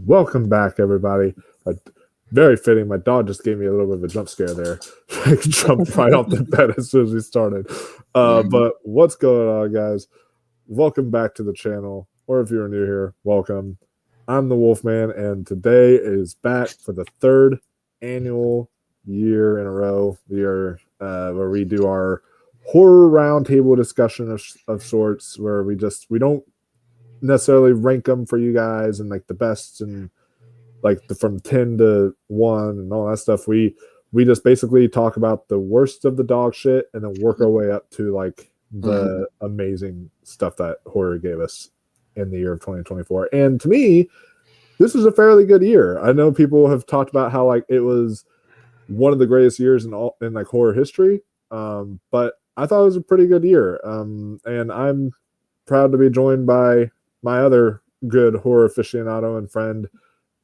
Welcome back, everybody. Very fitting. My dog just gave me a little bit of a jump scare there. I jumped right off the bed as soon as we started. But what's going on, guys? Welcome back to the channel. Or if you're new here, welcome. I'm the Wolfman, and today is back for the third annual year in a row. We are where we do our horror roundtable discussion of sorts, where we don't necessarily rank them for you guys and like the best and like from 10 to 1 and all that stuff. We just basically talk about the worst of the dog shit and then work our way up to like the amazing stuff that horror gave us in the year of 2024. And to me, this was a fairly good year. I know people have talked about how like it was one of the greatest years in like horror history, but I thought it was a pretty good year. And I'm proud to be joined by my other good horror aficionado and friend,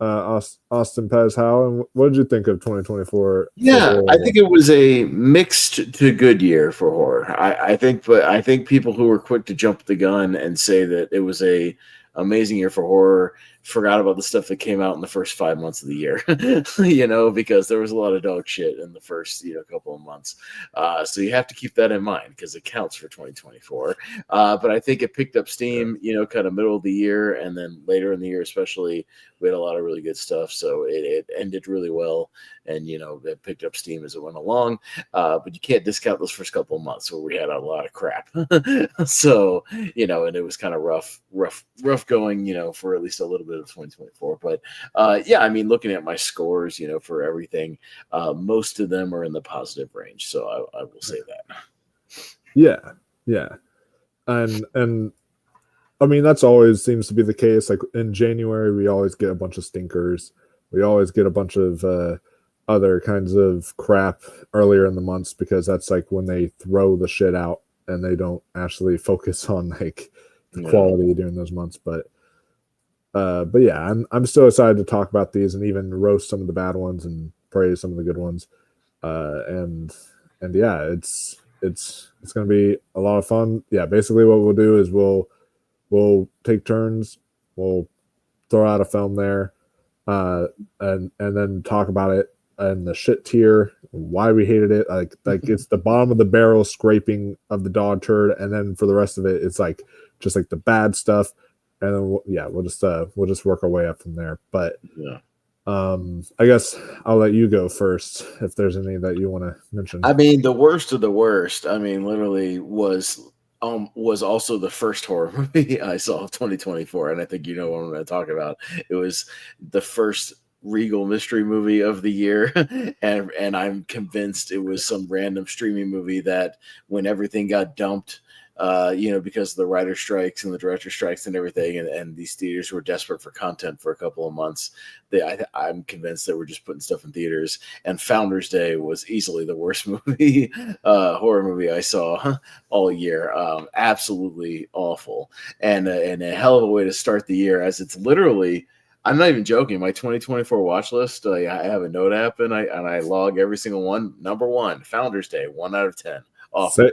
Austin Pez. And what did you think of 2024? Yeah, I think it was a mixed to good year for horror. I think people who were quick to jump the gun and say that it was a amazing year for horror forgot about the stuff that came out in the first 5 months of the year, because there was a lot of dog shit in the first, couple of months. So you have to keep that in mind because it counts for 2024. But I think it picked up steam, kind of middle of the year, and then later in the year, especially, we had a lot of really good stuff. So it ended really well, and it picked up steam as it went along. But you can't discount those first couple of months where we had a lot of crap. So and it was kind of rough going, for at least a little bit of 2024. But looking at my scores, for everything, most of them are in the positive range. So I will say that. Yeah. And I mean, that's always seems to be the case. Like in January, we always get a bunch of stinkers. We always get a bunch of other kinds of crap earlier in the months because that's like when they throw the shit out and they don't actually focus on like the quality during those months. But yeah, I'm still excited to talk about these and even roast some of the bad ones and praise some of the good ones. And yeah, it's going to be a lot of fun. Yeah, basically what we'll do is we'll take turns. We'll throw out a film there, and then talk about it and the shit tier, why we hated it. Like it's the bottom of the barrel scraping of the dog turd, and then for the rest of it, it's like just like the bad stuff. And then we'll just work our way up from there. But I guess I'll let you go first if there's any that you want to mention. I mean, the worst of the worst. I mean, literally was also the first horror movie I saw of 2024, and I think what I'm going to talk about. It was the first Regal mystery movie of the year, and I'm convinced it was some random streaming movie that when everything got dumped, because of the writer strikes and the director strikes and everything, and these theaters were desperate for content for a couple of months. I'm convinced they were just putting stuff in theaters. And Founders Day was easily the worst horror movie I saw all year. Absolutely awful, and a hell of a way to start the year, as it's literally. I'm not even joking. My 2024 watch list, I have a note app and I log every single one. Number 1, Founders Day, 1 out of 10. Awful.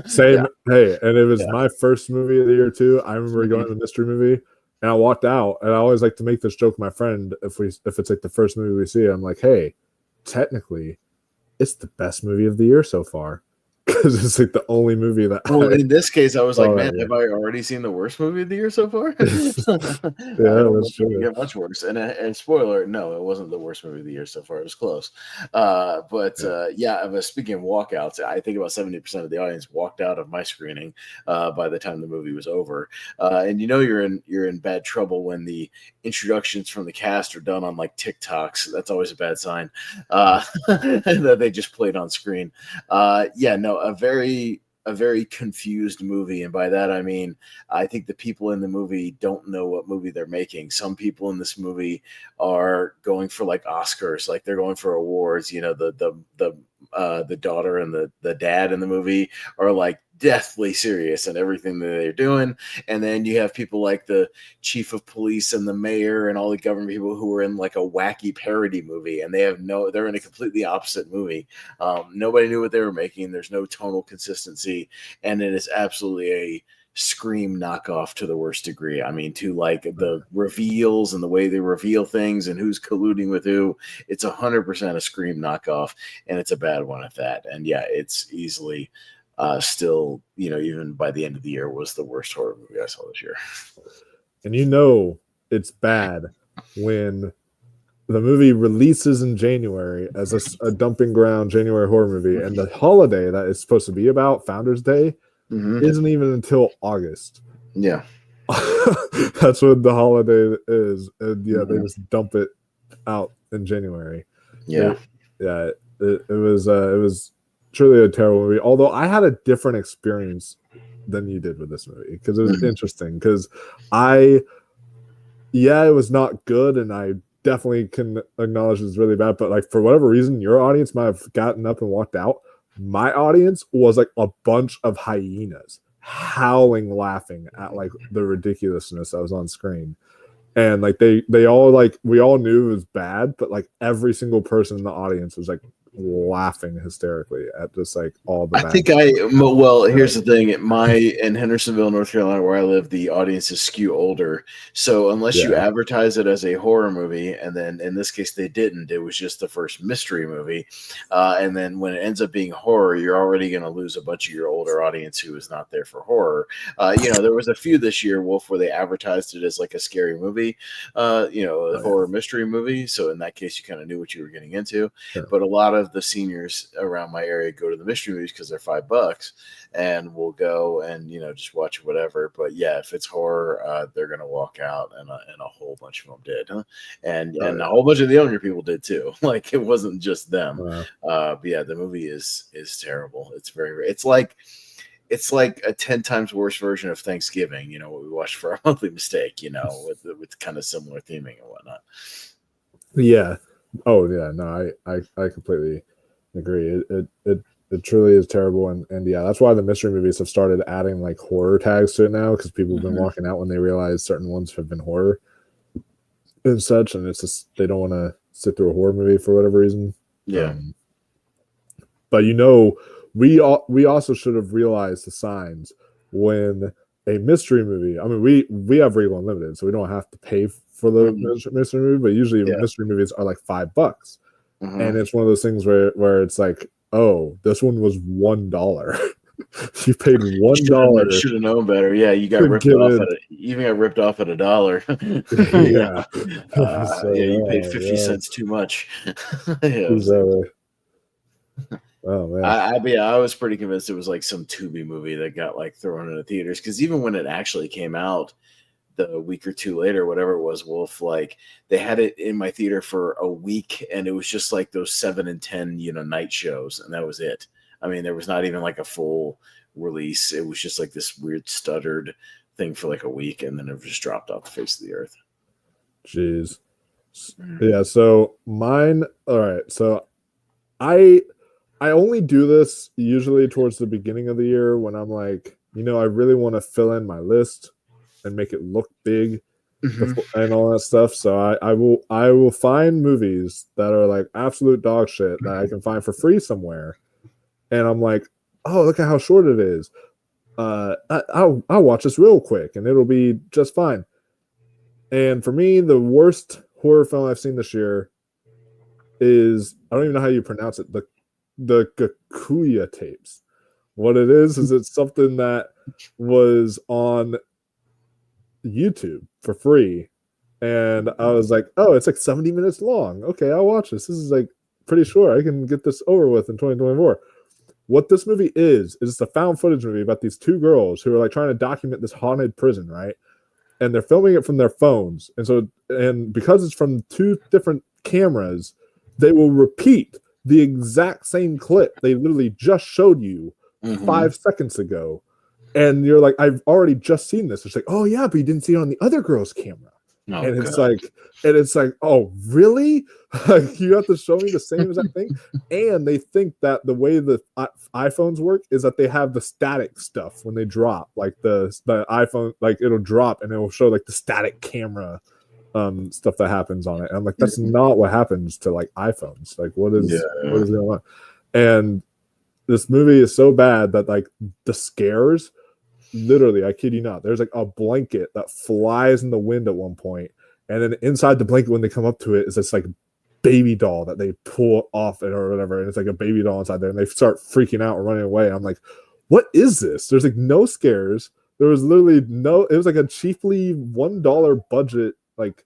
Same. Yeah. Hey, and it was my first movie of the year too. I remember going to the mystery movie and I walked out, and I always like to make this joke with my friend if it's like the first movie we see. I'm like, hey, technically, it's the best movie of the year so far. Because it's like the only movie that. Well, in this case, I was like, man, have I already seen the worst movie of the year so far? That's true. Get much worse. And spoiler, no, it wasn't the worst movie of the year so far. It was close. But speaking of walkouts, I think about 70% of the audience walked out of my screening by the time the movie was over. And you're in bad trouble when the introductions from the cast are done on like TikToks. That's always a bad sign. That they just played on screen. A very confused movie, and by that I mean I think the people in the movie don't know what movie they're making. Some people in this movie are going for like Oscars, like they're going for awards. The daughter and the dad in the movie are like deathly serious in everything that they're doing. And then you have people like the chief of police and the mayor and all the government people who are in like a wacky parody movie, and they're in a completely opposite movie. Nobody knew what they were making. There's no tonal consistency, and it is absolutely a Scream knockoff to the worst degree. I mean, to like the reveals and the way they reveal things and who's colluding with who. It's 100% a Scream knockoff, and it's a bad one at that. And yeah, it's easily still, even by the end of the year, was the worst horror movie I saw this year. And it's bad when the movie releases in January as a dumping ground January horror movie, and the holiday that it's supposed to be about, Founders Day, isn't even until August. Yeah. That's what the holiday is. And they just dump it out in January. Yeah. It was truly a terrible movie. Although I had a different experience than you did with this movie, because it was interesting. Because it was not good, and I definitely can acknowledge it's really bad. But like, for whatever reason, your audience might have gotten up and walked out. My audience was like a bunch of hyenas howling, laughing at like the ridiculousness that was on screen. And like they all, like, we all knew it was bad, but like every single person in the audience was like laughing hysterically at just like all the bad here's the thing. In Hendersonville, North Carolina, where I live, the audiences skew older. So unless you advertise it as a horror movie, and then in this case they didn't, it was just the first mystery movie, and then when it ends up being horror, you're already going to lose a bunch of your older audience who is not there for horror. There was a few this year, Wolf, where they advertised it as like a scary movie, a horror mystery movie. So in that case, you kind of knew what you were getting into. Sure. But a lot of the seniors around my area go to the mystery movies because they're $5, and we'll go and just watch whatever. But yeah, if it's horror, they're gonna walk out, and a whole bunch of them did, and a whole bunch of the younger people did too. Like, it wasn't just them. But yeah, the movie is terrible. It's like a 10 times worse version of Thanksgiving. What we watched for Our Monthly Mistake. With kind of similar theming and whatnot. Yeah. Oh yeah, no, I completely agree. It truly is terrible, and yeah, that's why the mystery movies have started adding like horror tags to it now, because people have been walking out when they realize certain ones have been horror and such, and it's just they don't want to sit through a horror movie for whatever reason. Yeah. But we also should have realized the signs when a mystery movie. I mean, we have Regal Unlimited, so we don't have to pay for the mystery movie, but usually mystery movies are like $5, and it's one of those things where it's like, oh, this one was $1. You paid $1. Should have known better. Yeah, you got ripped off even got ripped off at $1. You paid 50 cents too much. Exactly. Oh man, I was pretty convinced it was like some Tubi movie that got like thrown into theaters, because even when it actually came out the week or two later, whatever it was, Wolf, like they had it in my theater for a week, and it was just like those 7 and 10 night shows, and that was it. I mean, there was not even like a full release. It was just like this weird stuttered thing for like a week, and then it just dropped off the face of the earth. Jeez. Yeah, so mine, all right, so I only do this usually towards the beginning of the year when I'm like, I really want to fill in my list and make it look big and all that stuff. So I will find movies that are like absolute dog shit that I can find for free somewhere, and I'm like, oh, look at how short it is. I'll watch this real quick and it'll be just fine. And for me, the worst horror film I've seen this year is, I don't even know how you pronounce it, the Gakuya tapes. What it is it's something that was on YouTube for free, and I was like, oh, it's like 70 minutes long. Okay, I'll watch this. This is like pretty sure I can get this over with in 2024. What this movie is it's a found footage movie about these two girls who are like trying to document this haunted prison, right? And they're filming it from their phones, and because it's from two different cameras, they will repeat the exact same clip they literally just showed you 5 seconds ago. And you're like, I've already just seen this. It's like, oh yeah, but you didn't see it on the other girl's camera. Oh, and it's like, oh really? Like, you have to show me the same exact thing. And they think that the way the iPhones work is that they have the static stuff when they drop, like the iPhone, like it'll drop and it will show like the static camera stuff that happens on it. And I'm like, that's not what happens to like iPhones. Like, what is going on? And this movie is so bad that like the scares literally, I kid you not, there's like a blanket that flies in the wind at one point, and then inside the blanket when they come up to it is this like baby doll that they pull off it or whatever, and it's like a baby doll inside there, and they start freaking out and running away. I'm like, what is this? There's like no scares. There was literally no. It was like a cheaply $1 budget, like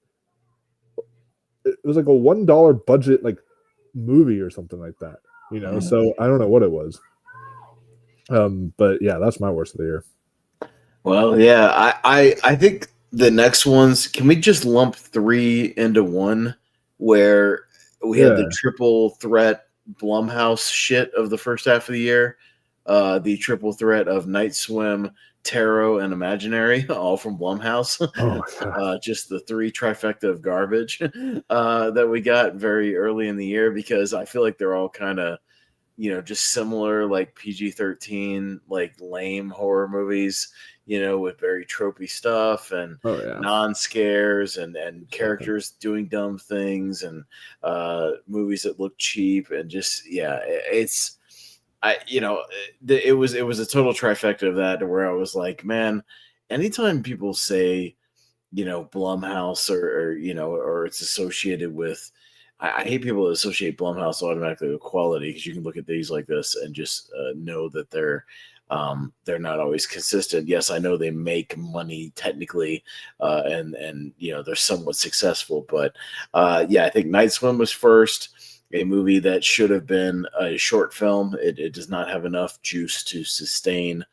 it was like a $1 budget like movie or something like that. So I don't know what it was. But yeah, that's my worst of the year. Well, yeah, I think the next ones, can we just lump 3 into one, where we had the triple threat Blumhouse shit of the first half of the year, the triple threat of Night Swim, Tarot, and Imaginary, all from Blumhouse. Just the 3 trifecta of garbage that we got very early in the year, because I feel like they're all kind of, just similar, like PG-13, like lame horror movies, with very tropey stuff and non-scares and characters doing dumb things and movies that look cheap and just, it was a total trifecta of that, where I was like, man, anytime people say, Blumhouse or it's associated with, I hate people that associate Blumhouse automatically with quality, because you can look at these like this and just know that they're not always consistent. Yes, I know they make money technically, and they're somewhat successful, but I think Night Swim was first. A movie that should have been a short film. It does not have enough juice to sustain,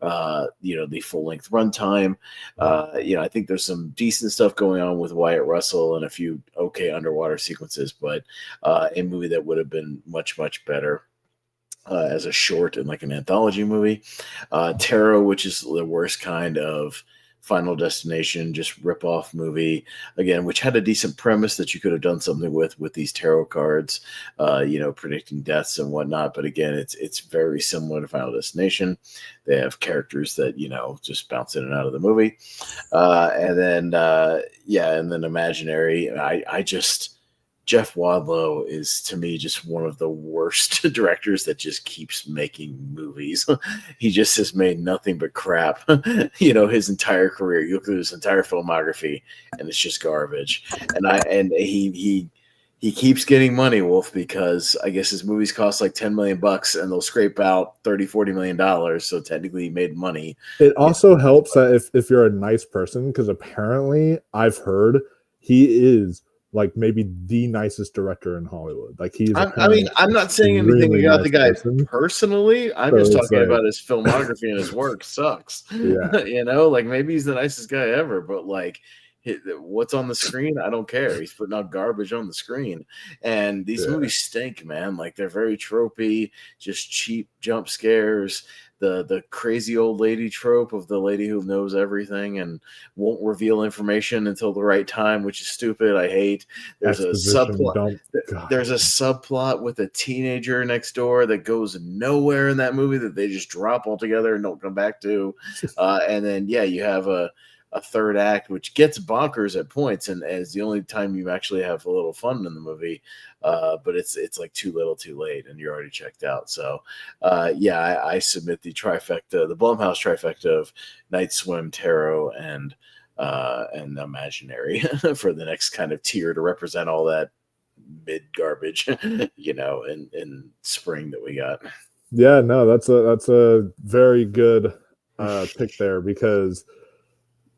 the full length runtime. I think there's some decent stuff going on with Wyatt Russell and a few okay underwater sequences, but a movie that would have been much, much better as a short and like an anthology movie. Tarot, which is the worst kind of Final Destination, just rip-off movie, again, which had a decent premise that you could have done something with these tarot cards, predicting deaths and whatnot. But again, it's very similar to Final Destination. They have characters that, just bounce in and out of the movie. And then Imaginary. Jeff Wadlow is, to me, just one of the worst directors that just keeps making movies. He just has made nothing but crap, his entire career. You look at his entire filmography, and it's just garbage. And he keeps getting money, Wolf, because I guess his movies cost like $10 million, and they'll scrape out $30-40 million. So technically, he made money. It also helps that if you're a nice person, because apparently I've heard he is like maybe the nicest director in Hollywood. Like I'm not saying anything about the guy personally. I'm just talking about his filmography, and his work sucks. Yeah. Like maybe he's the nicest guy ever, but like what's on the screen, I don't care. He's putting out garbage on the screen, and these movies stink, man. Like they're very tropey, just cheap jump scares. The crazy old lady trope of the lady who knows everything and won't reveal information until the right time, which is stupid. I hate. There's a subplot. There's a subplot with a teenager next door that goes nowhere in that movie, that they just drop altogether and don't come back to. And then you have a third act which gets bonkers at points, and is the only time you actually have a little fun in the movie. But it's like too little too late, and you're already checked out. So I submit the trifecta, the Blumhouse trifecta of Night Swim, Tarot, and Imaginary for the next kind of tier to represent all that mid garbage, in spring that we got. Yeah, no, that's a very good pick there, because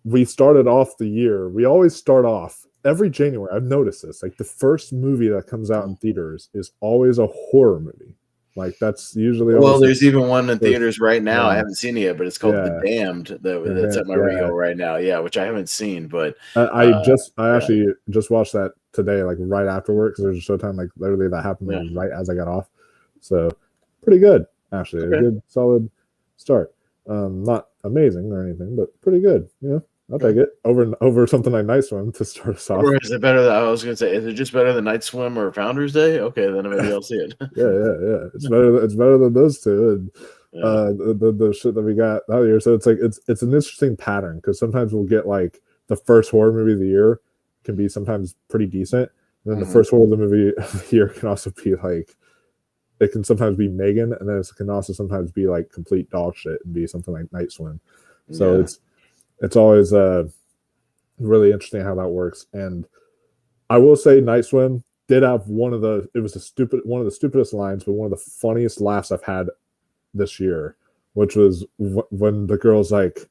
we started off the year. We always start off every January. I've noticed this. Like the first movie that comes out in theaters is always a horror movie. Like that's usually. Well, there's even one in theaters right now. I haven't seen it yet, but it's called The Damned. That's at my Rio right now. Yeah, which I haven't seen, but I actually just watched that today, like right after work, because there's a showtime. Like literally that happened right as I got off. So pretty good, actually. Okay. A good solid start. Not amazing or anything, but pretty good. I'll take it over something like Night Swim to start us off. Or is it better? I was going to say, is it just better than Night Swim or Founders Day? Okay, then maybe I'll see it. Yeah. It's better than those two, and the shit that we got out here. So it's like it's an interesting pattern, because sometimes we'll get like the first horror movie of the year can be sometimes pretty decent, and then the first horror movie of the year can also be like, it can sometimes be Megan, and then it can also sometimes be like complete dog shit and be something like Night Swim. So Yeah. it's always really interesting how that works. And I will say Night Swim did have one of the stupidest lines, but one of the funniest laughs I've had this year, which was when the girl's like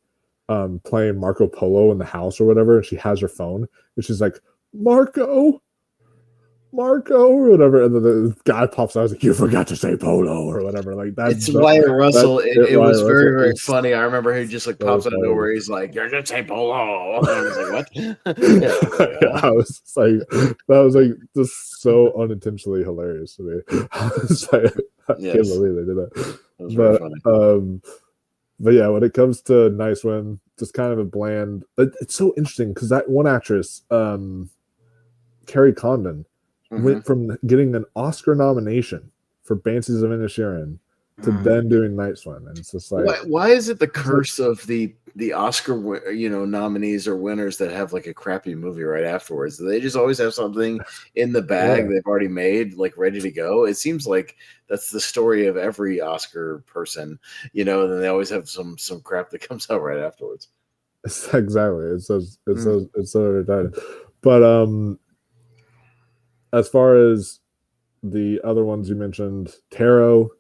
playing Marco Polo in the house or whatever, and she has her phone and she's like, Marco or whatever, and then the guy pops out, I was like, you forgot to say polo or whatever. Like that. It's Wyatt Russell. It was Wyatt very, Russell very is funny. I remember he just like so pops out of funny. nowhere. He's like, "You're just say polo." And I was like, "What?" I was just like, that was like just so unintentionally hilarious to me. I was like, I can't believe they did that. That was very funny. But yeah, when it comes to Night Swim, just kind of a bland. It's so interesting because that one actress, Carrie Condon, went from getting an Oscar nomination for Banshees of Inisherin to then doing Night Swim, and it's just like, why is it the curse of the Oscar nominees or winners that have like a crappy movie right afterwards? Do they just always have something in the bag they've already made, like ready to go? It seems like that's the story of every Oscar person, and then they always have some crap that comes out right afterwards. Exactly. It's so retarded. But as far as the other ones you mentioned, Tarot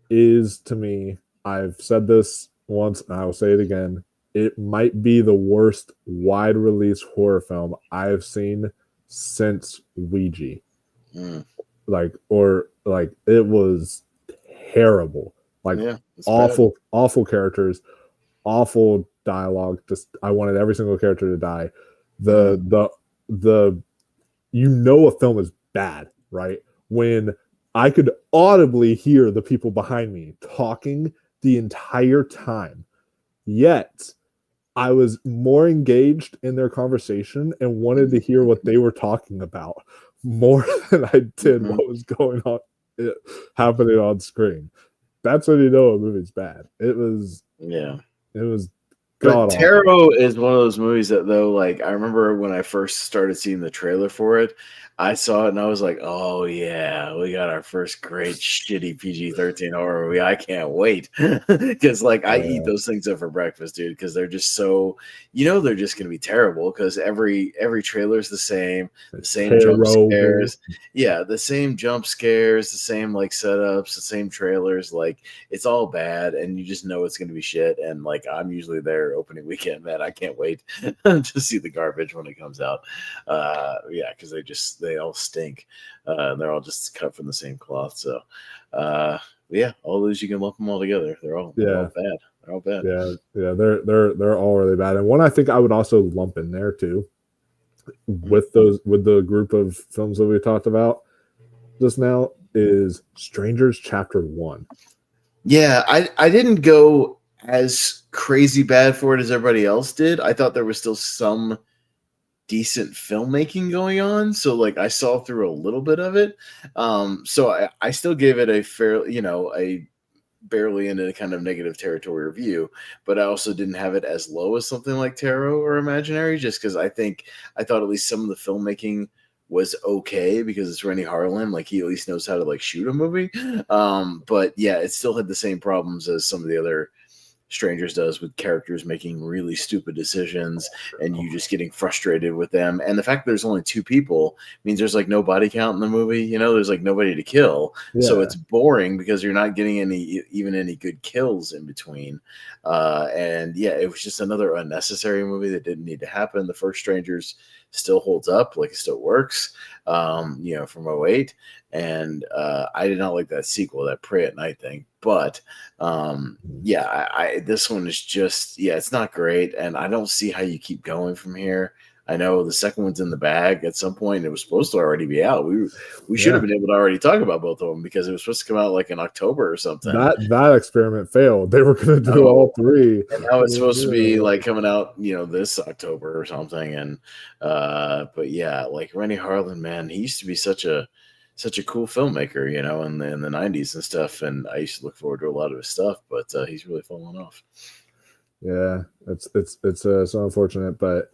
is, to me, I've said this once and I will say it again, it might be the worst wide release horror film I've seen since Ouija. Like it was terrible. Like awful characters, awful dialogue. Just I wanted every single character to die. The a film is bad, right? When I could audibly hear the people behind me talking the entire time. Yet I was more engaged in their conversation and wanted to hear what they were talking about more than I did what was going on happening on screen. That's when you know a movie's bad. It was But Tarot is one of those movies that, though, like I remember when I first started seeing the trailer for it, I saw it and I was like, "Oh yeah, we got our first great shitty PG-13 horror movie. I can't wait." Because like I eat those things up for breakfast, dude. Because they're just so, they're just gonna be terrible. Because every trailer is the same jump scares. Yeah, the same jump scares, the same like setups, the same trailers. Like it's all bad, and you just know it's gonna be shit. And like I'm usually there opening weekend, man. I can't wait to see the garbage when it comes out. Because they all stink. They're all just cut from the same cloth. So, all those you can lump them all together. They're all bad. They're all bad. Yeah. They're all really bad. And one I think I would also lump in there too, with the group of films that we talked about just now, is Strangers Chapter 1. Yeah, I didn't go as crazy bad for it as everybody else did. I thought there was still some decent filmmaking going on, so like I saw through a little bit of it. So I still gave it a fair, a barely into kind of negative territory review, but I also didn't have it as low as something like Tarot or Imaginary, just because I thought at least some of the filmmaking was okay because it's Renny Harlin, like he at least knows how to like shoot a movie. But yeah, it still had the same problems as some of the other Strangers does, with characters making really stupid decisions and you just getting frustrated with them. And the fact that there's only 2 people means there's like no body count in the movie. There's like nobody to kill. So it's boring because you're not getting any good kills in between. And yeah, it was just another unnecessary movie that didn't need to happen. The first Strangers still holds up, like it still works, from 2008. And I did not like that sequel, that Pray at Night thing. But this one is just, it's not great. And I don't see how you keep going from here. I know the second one's in the bag at some point. It was supposed to already be out. We should have been able to already talk about both of them because it was supposed to come out like in October or something. That experiment failed. They were going to do all 3. And now it's supposed to be like coming out, this October or something. And but yeah, like Renny Harlin, man, he used to be such a cool filmmaker, in the 90s and stuff. And I used to look forward to a lot of his stuff, but he's really fallen off. Yeah, it's so unfortunate, but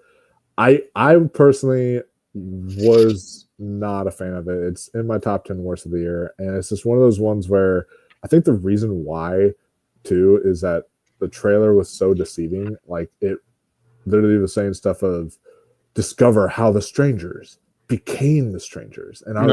I personally was not a fan of it. It's in my top 10 worst of the year, and it's just one of those ones where I think the reason why too is that the trailer was so deceiving. Like it literally was saying stuff of discover how the strangers became the strangers. And I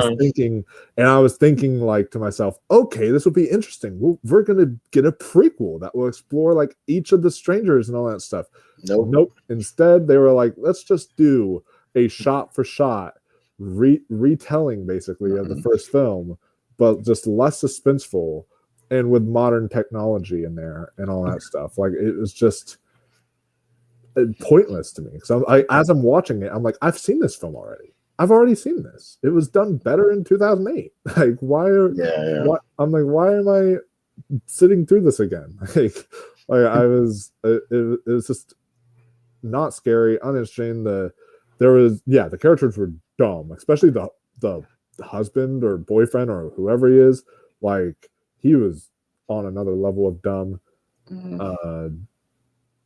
was thinking like to myself, okay, this will be interesting. We're gonna get a prequel that will explore like each of the strangers and all that stuff. Nope. Instead, they were like, let's just do a shot for shot retelling basically of the first film, but just less suspenseful and with modern technology in there and all that stuff. Like it was just pointless to me. So as I'm watching it, I'm like, I've seen this film already. I've already seen this. It was done better in 2008. Like why I'm like, why am I sitting through this again? Like I was it was just not scary, uninteresting. The characters were dumb, especially the husband or boyfriend or whoever he is. Like he was on another level of dumb.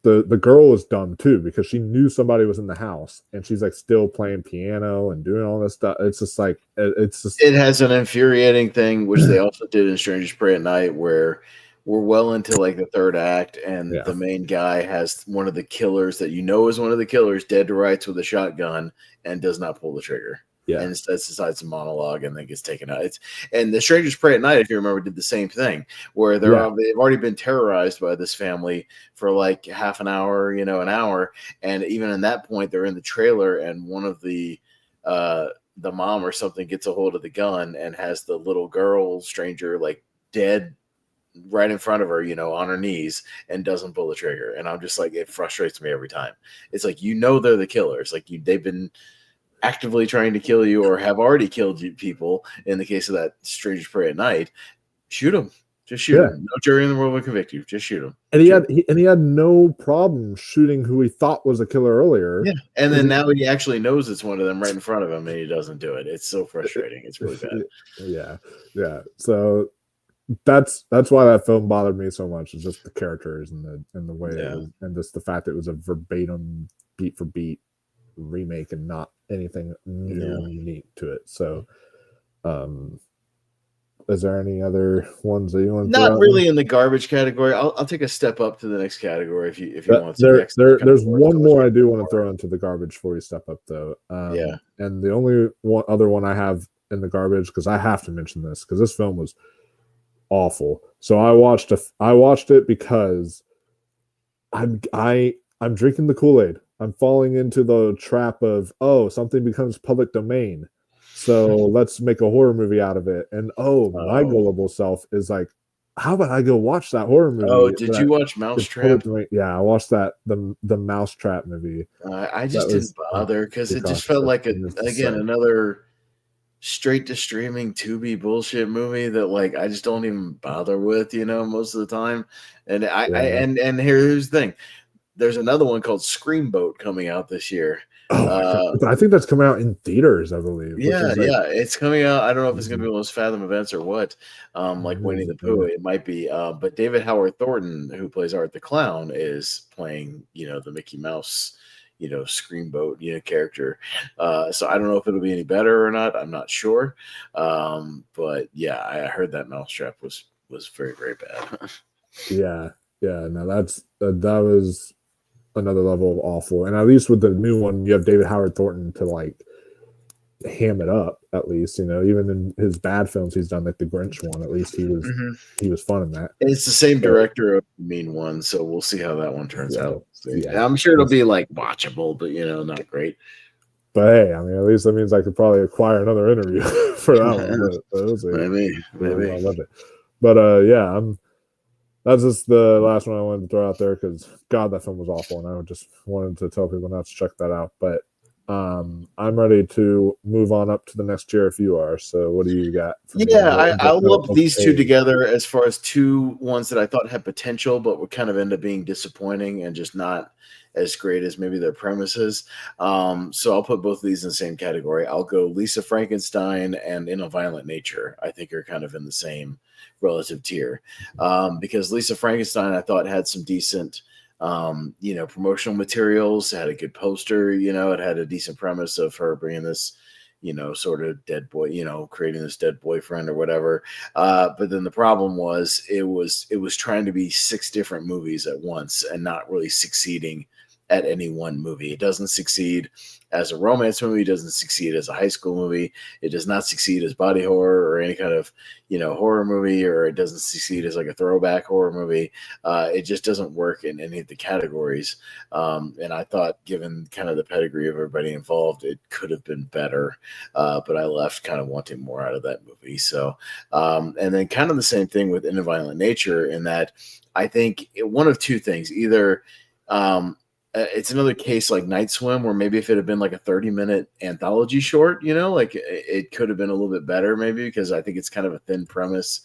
The girl was dumb too because she knew somebody was in the house and she's like still playing piano and doing all this stuff. It's just like it has an infuriating thing, which they also did in Strangers Pray at Night, where we're well into like the third act, and the main guy has one of the killers that is one of the killers dead to rights with a shotgun and does not pull the trigger. And instead decides to monologue and then gets taken out. And the Strangers Pray at Night, if you remember, did the same thing where they've already been terrorized by this family for like half an hour, an hour. And even in that point, they're in the trailer and one of the mom or something gets a hold of the gun and has the little girl stranger like dead right in front of her, on her knees, and doesn't pull the trigger. And I'm just like, it frustrates me every time. It's like, they're the killers. Like they've been actively trying to kill you or have already killed people. In the case of that Strangers Pray at Night, shoot them. Just shoot him. No jury in the world will convict you. Just shoot him. And he had no problem shooting who he thought was a killer earlier. Yeah. And then now he actually knows it's one of them right in front of him and he doesn't do it. It's so frustrating. It's really bad. Yeah. So that's why that film bothered me so much. It's just the characters and the way it was, and just the fact that it was a verbatim beat for beat remake and not anything new and unique to it. So is there any other ones that you want to not really in the garbage category? I'll take a step up to the next category if you want to. There's one more I do want to throw into the garbage before you step up though. And the only other one I have in the garbage, because I have to mention this because this film was awful. So I watched it because I'm drinking the Kool-Aid. I'm falling into the trap of, something becomes public domain, so let's make a horror movie out of it. And my gullible self is like, how about I go watch that horror movie? Oh, did you watch Mousetrap? Yeah, I watched that the Mousetrap movie. I just didn't bother because it just felt like another straight to streaming Tubi bullshit movie that like I just don't even bother with, most of the time. And and here's the thing. There's another one called Screamboat coming out this year. I think that's coming out in theaters, I believe. It's coming out. I don't know if it's going to be one of those Fathom events or what, like Winnie the Pooh. It might be. But David Howard Thornton, who plays Art the Clown, is playing, the Mickey Mouse, Screamboat, character. So I don't know if it'll be any better or not. I'm not sure. But yeah, I heard that Mousetrap was very, very bad. Yeah. No, that was another level of awful. And at least with the new one, you have David Howard Thornton to like ham it up. At least even in his bad films he's done, like the Grinch one. At least he was fun in that. And it's the same director of the Mean One, so we'll see how that one turns out. Yeah, I'm sure it'll be like watchable, but not great. But hey, I mean, at least that means I could probably acquire another interview for that one. Maybe. I love it. But that's just the last one I wanted to throw out there because God, that film was awful, and I just wanted to tell people not to check that out. But I'm ready to move on up to the next tier if you are. So what do you got? I'll lump these two together as far as two ones that I thought had potential, but would kind of end up being disappointing and just not as great as maybe their premises. So I'll put both of these in the same category. I'll go Lisa Frankenstein and In a Violent Nature. I think are kind of in the same relative tier because Lisa Frankenstein I thought had some decent promotional materials. It had a good poster, it had a decent premise of her bringing this sort of dead boy, creating this dead boyfriend or whatever. But then the problem was it was trying to be 6 different movies at once and not really succeeding at any one movie. It doesn't succeed as a romance movie. It doesn't succeed as a high school movie. It does not succeed as body horror or any kind of, horror movie, or it doesn't succeed as like a throwback horror movie. It just doesn't work in any of the categories. And I thought, given kind of the pedigree of everybody involved, it could have been better. But I left kind of wanting more out of that movie. So, and then kind of the same thing with In a Violent Nature, in that I think one of two things: either it's another case like Night Swim, where maybe if it had been like a 30-minute anthology short, like it could have been a little bit better, maybe, because I think it's kind of a thin premise,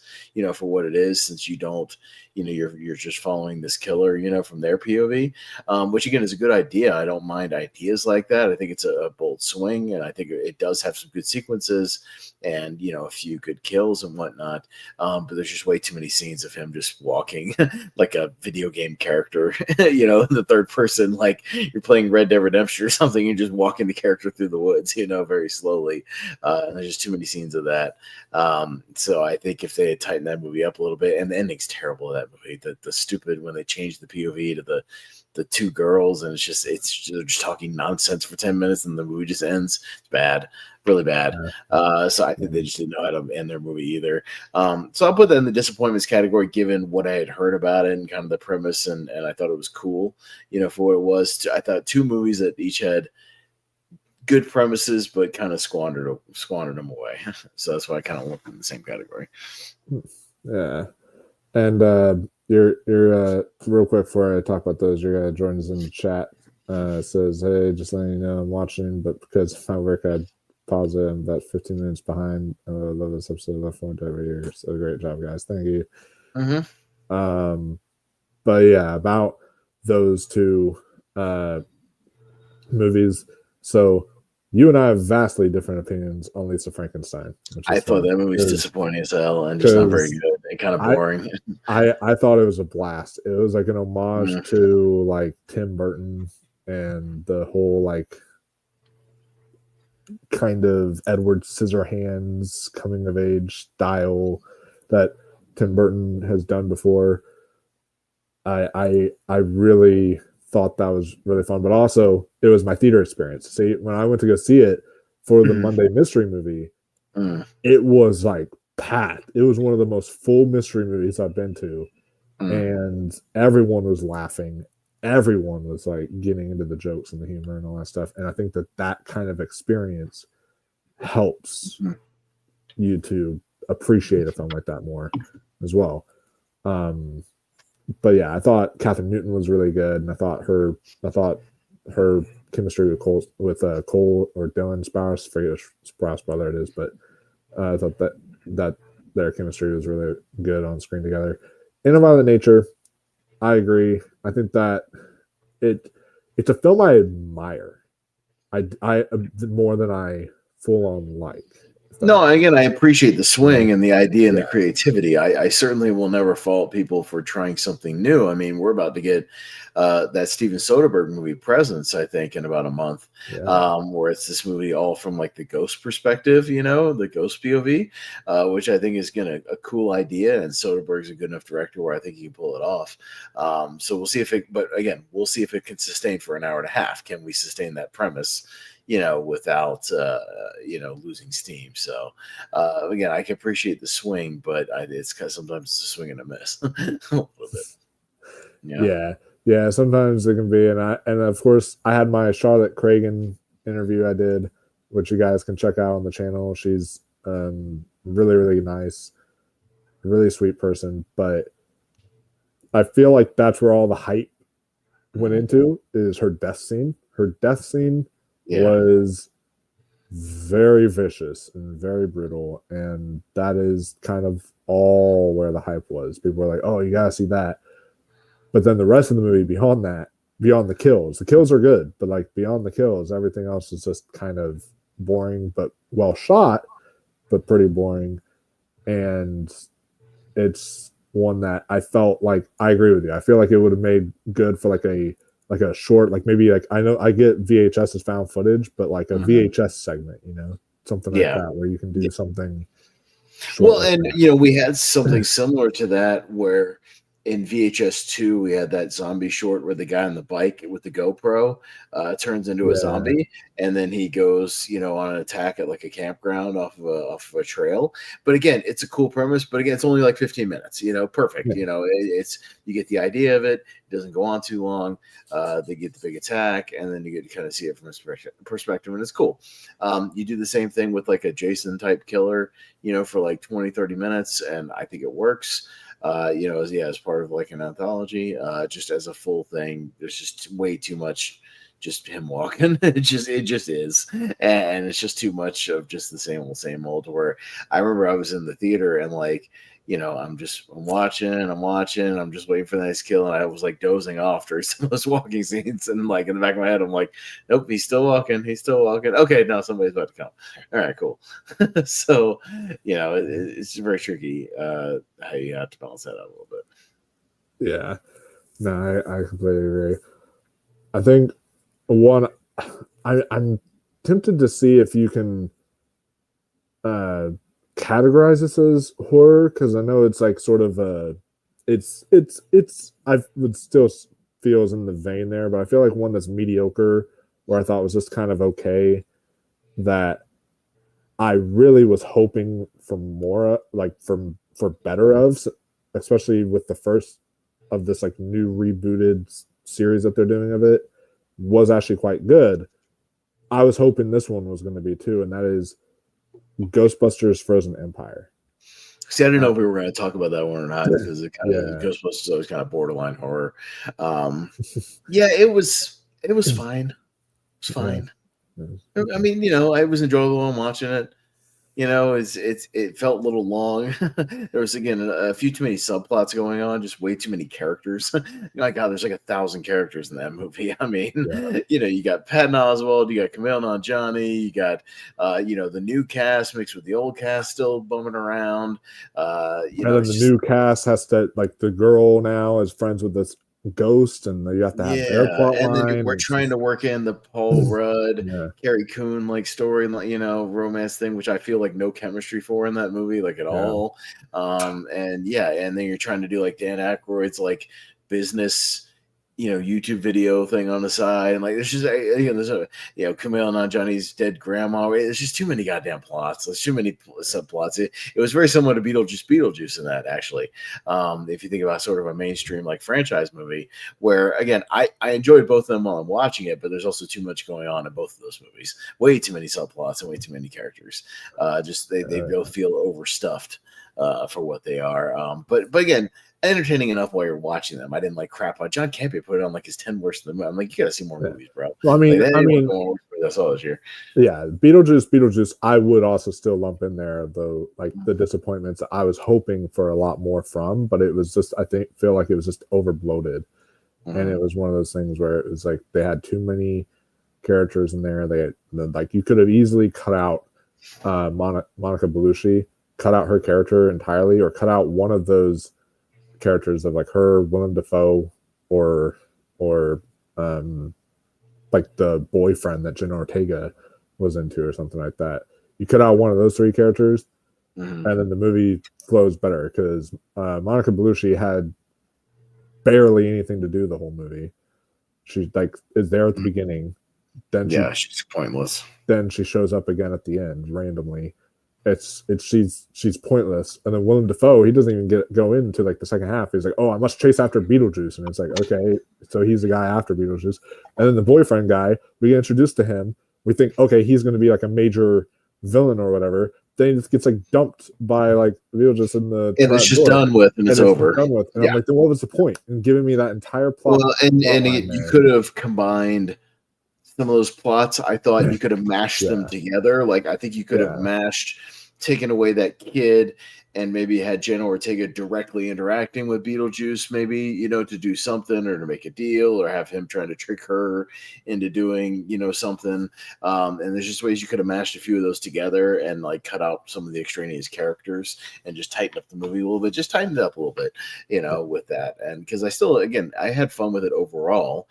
for what it is, since you don't, you're just following this killer, from their POV, which again is a good idea. I don't mind ideas like that. I think it's a bold swing, and I think it does have some good sequences and, a few good kills and whatnot. But there's just way too many scenes of him just walking like a video game character, in the third person, like you're playing Red Dead Redemption or something. You're just walking the character through the woods, very slowly. And there's just too many scenes of that. So I think if they had tightened that movie up a little bit, and the ending's terrible of that movie, the stupid, when they changed the POV to the 2 girls, and they're just talking nonsense for 10 minutes and the movie just ends. It's bad, really bad. So I think they just didn't know how to end their movie either. So I'll put that in the disappointments category, given what I had heard about it and kind of the premise, and I thought it was cool, for what it was. I thought 2 movies that each had good premises, but kind of squandered them away. So that's why I kind of lumped in the same category. Yeah. And you're real quick before I talk about those, your guy joins in the chat. Says, hey, just letting you know I'm watching, but because of my work, I'd pause it. I'm about 15 minutes behind. I love this episode. I look forward to every year. So great job, guys. Thank you. Mm-hmm. But yeah, about those 2 movies. So you and I have vastly different opinions on Lisa Frankenstein. I thought that movie was disappointing as hell and just not very good and kind of boring. I thought it was a blast. It was like an homage to like Tim Burton and the whole like kind of Edward Scissorhands coming of age style that Tim Burton has done before. I really thought that was really fun, but also it was my theater experience. See, when I went to go see it for the Monday Mystery Movie, it was like packed. It was one of the most full mystery movies I've been to, and everyone was laughing. Everyone was like getting into the jokes and the humor and all that stuff. And I think that kind of experience helps you to appreciate a film like that more as well. But yeah, I thought Catherine Newton was really good, and I thought her chemistry with Cole or Dylan Sprouse, forget which Sprouse brother it is, but I thought that their chemistry was really good on screen together. In a Violent Nature, I agree. I think that it's a film I admire. I more than I full on like. No, again, I appreciate the swing and the idea and the creativity. I certainly will never fault people for trying something new. I mean, we're about to get that Steven Soderbergh movie Presence, I think, in about a month, where it's this movie all from like the ghost perspective, the ghost POV, which I think is a cool idea. And Soderbergh's a good enough director where I think he can pull it off. So we'll see we'll see if it can sustain for an hour and a half. Can we sustain that premise? Without, losing steam. So, again, I can appreciate the swing, but it's because sometimes it's a swing and a miss a little bit. Yeah. Sometimes it can be. And of course, I had my Charlotte Cragen interview I did, which you guys can check out on the channel. She's really, really nice, really sweet person. But I feel like that's where all the hype went into, is her death scene. Her death scene was very vicious and very brutal, and that is kind of all where the hype was. People were like, oh, you gotta see that. But then the rest of the movie beyond the kills are good, but like beyond the kills, everything else is just kind of boring, but well shot, but pretty boring. And it's one that I felt like, I agree with you, I feel like it would have made good for like a short, like maybe like, I know I get VHS is found footage, but like a VHS segment, something like that, where you can do something short. Well, and we had something similar to that where in VHS 2 we had that zombie short where the guy on the bike with the GoPro turns into a zombie, and then he goes on an attack at like a campground off of a trail. But again, it's a cool premise, but again, it's only like 15 minutes. Perfect. It's you get the idea of it. It doesn't go on too long. They get the big attack, and then you get to kind of see it from a perspective, and it's cool. You do the same thing with like a Jason type killer, for like 20-30 minutes, and I think it works. As part of like an anthology, just as a full thing. There's just way too much just him walking. It just is, and it's just too much of just the same old. Where I remember I was in the theater and like, I'm watching, I'm just waiting for the next kill, and I was like dozing off during some of those walking scenes, and like in the back of my head, I'm like, nope, he's still walking. Okay, now somebody's about to come. All right, cool. So, it's very tricky how you have to balance that out a little bit. Yeah, no, I completely agree. I think I'm tempted to see if you can categorize this as horror, because I know it's like sort of it's I would still feels in the vein there, but I feel like one that's mediocre, where I thought was just kind of okay, that I really was hoping for more, like for better of, especially with the first of this like new rebooted series that they're doing of it, was actually quite good. I was hoping this one was going to be too, and that is Ghostbusters Frozen Empire. See, I didn't know if we were going to talk about that one or not, because it kind of Ghostbusters is always kind of borderline horror. It was fine. It's fine. I mean, it was enjoyable when watching it. It felt a little long. There was again a few too many subplots going on, just way too many characters. My God, there's like 1,000 characters in that movie. I mean, you got Patton Oswalt, you got Kumail Nanjiani, you got the new cast mixed with the old cast still bumming around. And then the new cast has to, like, the girl now is friends with this ghost, and you have to have their plot and line. Then we're trying to work in the Paul Rudd, Carrie Coon like story, romance thing, which I feel like no chemistry for in that movie, like at all. And then you're trying to do like Dan Aykroyd's like business, YouTube video thing on the side, and like there's just there's a Kumail Nanjiani's dead grandma. There's just too many goddamn plots. There's too many subplots. It was very similar to Beetlejuice in that, actually. If you think about sort of a mainstream like franchise movie, where again I enjoyed both of them while I'm watching it, but there's also too much going on in both of those movies. Way too many subplots and way too many characters. They both feel overstuffed for what they are. But again, entertaining enough while you're watching them. I didn't like crap on John Campea put it on like his 10 worst of them. I'm like, you gotta see more movies, bro. Well, I mean, that's all this year. Yeah, Beetlejuice. I would also still lump in there though, like the disappointments I was hoping for a lot more from, but it was just feel like it was just over bloated, and it was one of those things where it was like they had too many characters in there. They had, like, you could have easily cut out Monica Bellucci, cut out her character entirely, or cut out one of those characters of like her, Willem Dafoe, or like the boyfriend that Jenna Ortega was into, or something like that. You cut out one of those three characters, and then the movie flows better, because Monica Bellucci had barely anything to do the whole movie. She like is there at the beginning, then she's pointless. Then she shows up again at the end randomly. She's pointless. And then Willem Dafoe, he doesn't even go into like the second half. He's like, oh, I must chase after Beetlejuice, and it's like, okay, so he's the guy after Beetlejuice. And then the boyfriend guy, we get introduced to him. We think, okay, he's going to be like a major villain or whatever. Then he just gets like dumped by like Beetlejuice in the and it's just done with, and it's over. Done with. And I'm like, then what was the point in giving me that entire plot? Well, you could have combined some of those plots. I thought you could have mashed them together. Like, I think you could have taken away that kid and maybe had Jenna Ortega directly interacting with Beetlejuice, maybe, you know, to do something or to make a deal, or have him trying to trick her into doing, you know, something. And there's just ways you could have mashed a few of those together and like cut out some of the extraneous characters and just tighten up the movie a little bit, just tighten it up a little bit, you know, with that. And because I still, again, I had fun with it overall.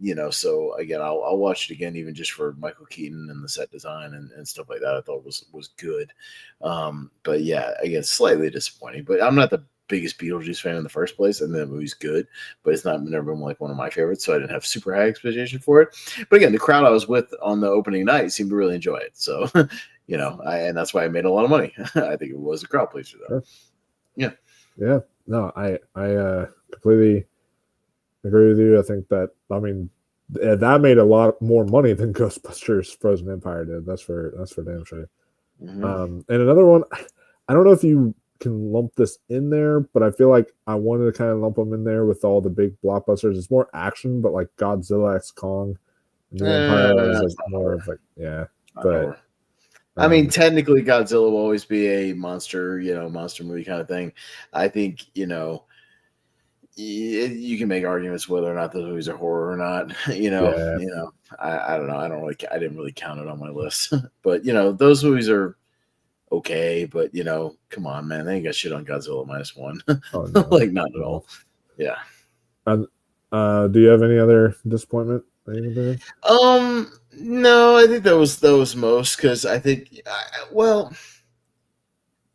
You know, so again, I'll watch it again, even just for Michael Keaton and the set design and stuff like that. I thought was good. But yeah, again, slightly disappointing. But I'm not the biggest Beetlejuice fan in the first place, and the movie's good, but it's never been like one of my favorites, so I didn't have super high expectation for it. But again, the crowd I was with on the opening night seemed to really enjoy it. So, you know, and that's why I made a lot of money. I think it was a crowd pleaser, though. Sure. Yeah. Yeah. No, I completely agree with you. I think that, I mean, that made a lot more money than Ghostbusters Frozen Empire did. That's for damn sure. And another one, I don't know if you can lump this in there, but I feel like I wanted to kind of lump them in there with all the big blockbusters. It's more action, but like Godzilla x Kong and the Empire is like more of like, yeah. But I mean, technically Godzilla will always be a monster, you know, monster movie kind of thing. I think, you know, you can make arguments whether or not those movies are horror or not. You know, I don't know. I didn't really count it on my list, but you know, those movies are okay. But you know, come on, man, they ain't got shit on Godzilla -1. Oh, no. Like not at all. Yeah. Do you have any other disappointment? No, I think that was most, because I think,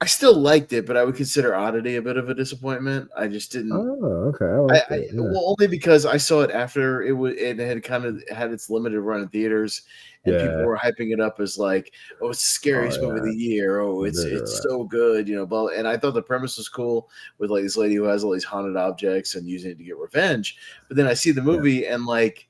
I still liked it, but I would consider Oddity a bit of a disappointment. I just didn't. Oh, okay. Well, only because I saw it after it had kind of had its limited run in theaters, and people were hyping it up as like, oh, it's the scariest movie of the year. Oh, it's so good, you know. But and I thought the premise was cool with like this lady who has all these haunted objects and using it to get revenge. But then I see the movie and like,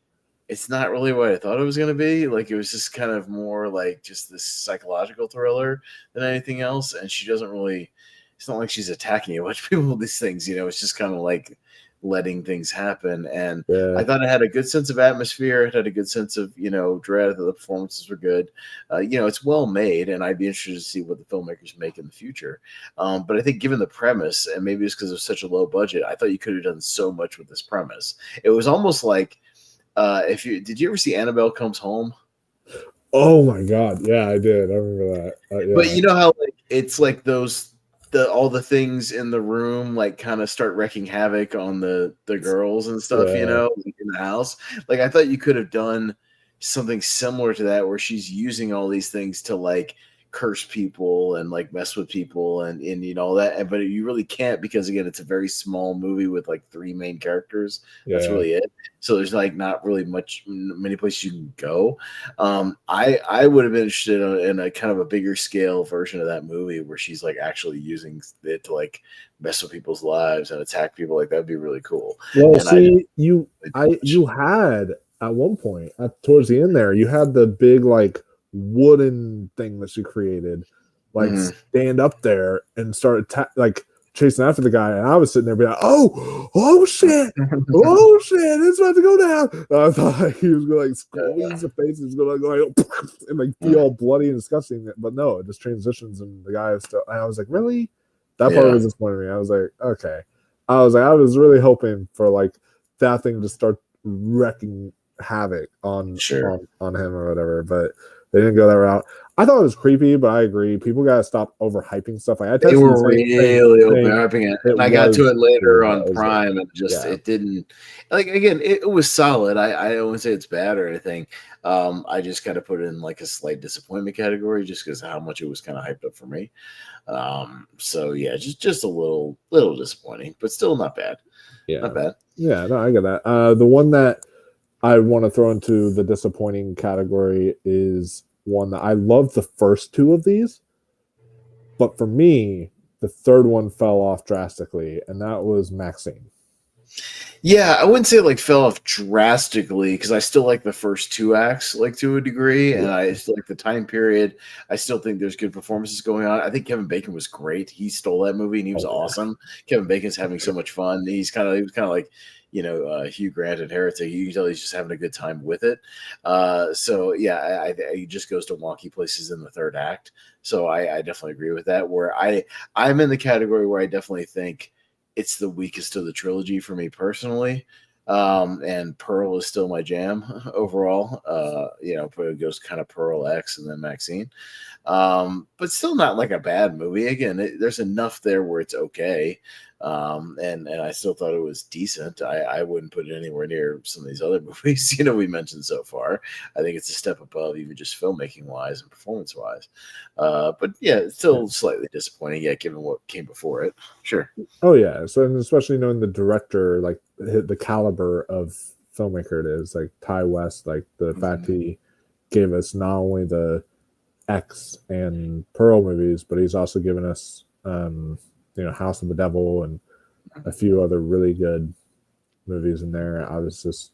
it's not really what I thought it was going to be. Like, it was just kind of more like just this psychological thriller than anything else. And she doesn't really, it's not like she's attacking a bunch of people with these things, you know, it's just kind of like letting things happen. And I thought it had a good sense of atmosphere. It had a good sense of, you know, dread. The performances were good. You know, it's well made, and I'd be interested to see what the filmmakers make in the future. But I think given the premise, and maybe it's because it was such a low budget, I thought you could have done so much with this premise. It was almost like, did you ever see Annabelle Comes Home? Oh my god, yeah, I did. I remember that. But you know how like it's like all the things in the room like kind of start wreaking havoc on the girls and stuff, you know, like in the house. Like I thought you could have done something similar to that, where she's using all these things to like curse people and like mess with people and you know all that, but you really can't, because again, it's a very small movie with like 3 main characters. That's really it. So there's like not really many places you can go. I would have been interested in a kind of a bigger scale version of that movie where she's like actually using it to like mess with people's lives and attack people. Like that'd be really cool. Well, and see, you had at one point towards the end there, you had the big like wooden thing that she created, like stand up there and start like chasing after the guy, and I was sitting there being like, oh shit, it's about to go down. And I thought like, he was gonna like squeeze the face, he's gonna go and like be all bloody and disgusting, but no, it just transitions and the guy is still. And I was like, really? That part was disappointing me. I was like, okay. I was really hoping for like that thing to start wreaking havoc on him or whatever, but they didn't go that route. I thought it was creepy, but I agree. People gotta stop overhyping stuff. Like they were really overhyping it. And I got to it later on Prime, and just it didn't. Like again, it was solid. I wouldn't say it's bad or anything. I just kind of put it in like a slight disappointment category, just because how much it was kind of hyped up for me. So yeah, just a little disappointing, but still not bad. Yeah, not bad. Yeah, no, I get that. The one that I want to throw into the disappointing category is one that I love the first 2 of these, but for me, the third one fell off drastically, and that was Maxine. Yeah, I wouldn't say it like fell off drastically, because I still like the first 2 acts like to a degree, and I still like the time period. I still think there's good performances going on. I think Kevin Bacon was great. He stole that movie and he was awesome. Kevin Bacon's having so much fun. He was kind of like, Hugh Grant and Heretic, you can tell he's just having a good time with it. So yeah, he just goes to wonky places in the third act. So I definitely agree with that. Where I'm in the category where I definitely think it's the weakest of the trilogy for me personally. And Pearl is still my jam overall. It goes kind of Pearl X and then Maxine. But still not like a bad movie. Again, there's enough there where it's okay. And I still thought it was decent. I wouldn't put it anywhere near some of these other movies, we mentioned so far. I think it's a step above even just filmmaking wise and performance wise. But yeah, it's still slightly disappointing, given what came before it. Sure. Oh yeah. So, and especially knowing the director, like the caliber of filmmaker it is, like Ty West, like the fact he gave us not only the X and Pearl movies, but he's also given us House of the Devil and a few other really good movies in there. I was just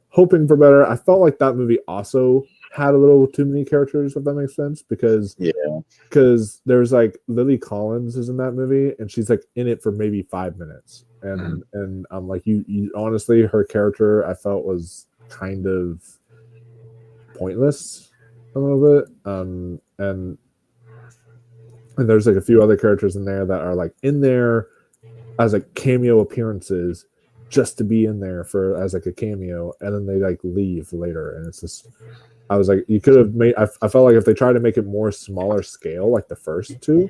hoping for better. I felt like that movie also had a little too many characters, if that makes sense, because there's like Lily Collins is in that movie and she's like in it for maybe 5 minutes, and I'm like, you honestly, her character I felt was kind of pointless a little bit, and there's like a few other characters in there that are like in there as like cameo appearances just to be in there as like a cameo, and then they like leave later, and it's just, I was like, you could have made, I felt like if they tried to make it more smaller scale like the first two,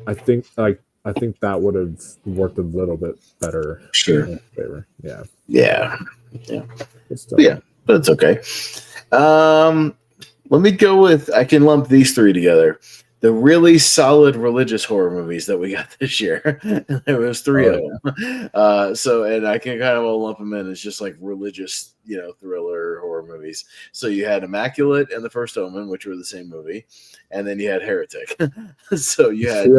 I think that would have worked a little bit better. Sure. In favor. Yeah. But it's okay. Let me go with, I can lump these three together. The really solid religious horror movies that we got this year. There was three of them. And I can kind of lump them in as just like religious, thriller horror movies. So you had Immaculate and The First Omen, which were the same movie. And then you had Heretic. So you had,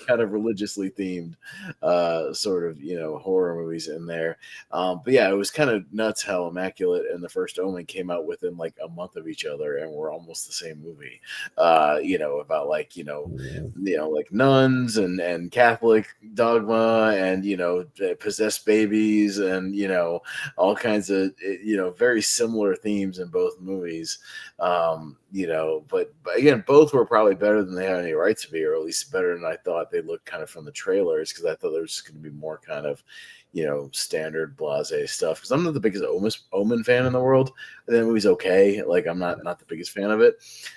kind of religiously themed horror movies in there. But yeah, it was kind of nuts how Immaculate and The First Omen came out within like a month of each other and were almost the same movie. About like like nuns and Catholic dogma and possessed babies and all kinds of very similar themes in both movies. But again, both were probably better than they had any right to be, or at least better than I thought they looked kind of from the trailers, because I thought there was just going to be more kind of standard blase stuff, because I'm not the biggest Omen fan in the world. The movie's okay, like I'm not the biggest fan of it,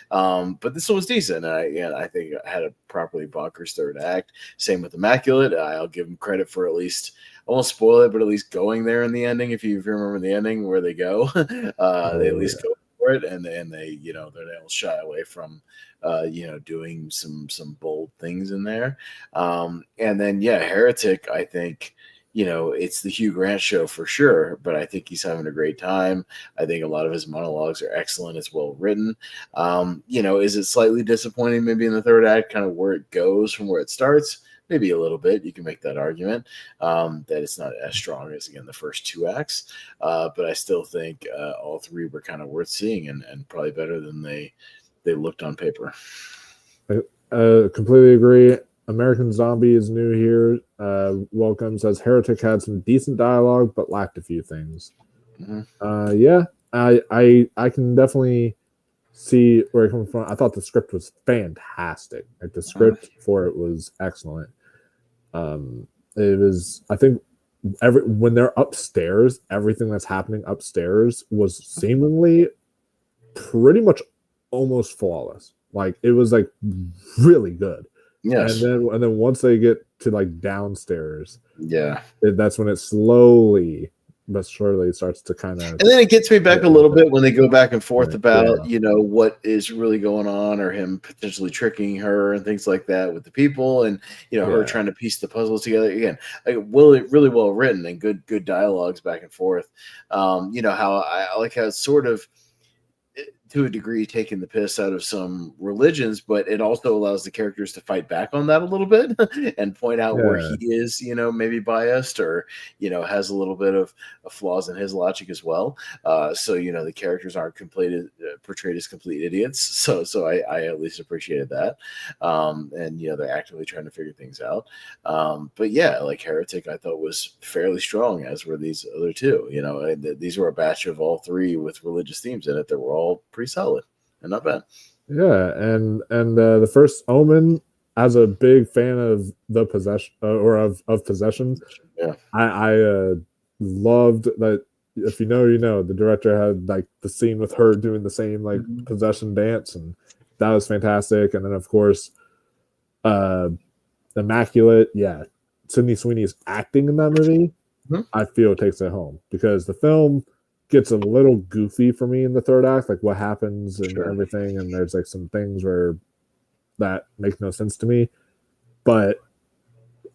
but this one was decent. I think I had a properly bonkers third act. Same with Immaculate. I'll give them credit for at least, I won't spoil it, but at least going there in the ending. If you remember the ending where they go, they at least go for it, and they they'll shy away from doing some bold things in there. And then Heretic, I think it's the Hugh Grant show for sure, but I think he's having a great time. I think a lot of his monologues are excellent. It's well written. Is it slightly disappointing maybe in the third act, kind of where it goes from where it starts? Maybe a little bit. You can make that argument that it's not as strong as, again, the first two acts. But I still think all three were kind of worth seeing and probably better than they looked on paper. I completely agree. American Zombie is new here. Welcome says Heretic had some decent dialogue, but lacked a few things. I can definitely see where you're coming from. I thought the script was fantastic. Like the script for it was excellent. It was, I think, when they're upstairs, everything that's happening upstairs was seemingly pretty much almost flawless. Like it was like really good. Yes. And then once they get to like downstairs, that's when it slowly but surely starts to kind of. And then it gets me back a little bit when they go back and forth about what is really going on, or him potentially tricking her and things like that with the people, and her trying to piece the puzzles together again. Like really well written and good dialogues back and forth. How I like how it's sort of to a degree taking the piss out of some religions, but it also allows the characters to fight back on that a little bit and point out where he is, maybe biased or, has a little bit of flaws in his logic as well. So, the characters aren't portrayed as complete idiots. So I at least appreciated that. And, they're actively trying to figure things out. But yeah, like Heretic, I thought was fairly strong, as were these other two. These were a batch of all three with religious themes in it that were all pretty solid and not bad. Yeah, and the first Omen, as a big fan of the possession of Possession, yeah, I loved that. If you know, the director had like the scene with her doing the same like possession dance, and that was fantastic. And then of course, Immaculate, yeah, Sydney Sweeney's acting in that movie, I feel takes it home, because the film gets a little goofy for me in the third act, like what happens and everything, and there's like some things where that make no sense to me. But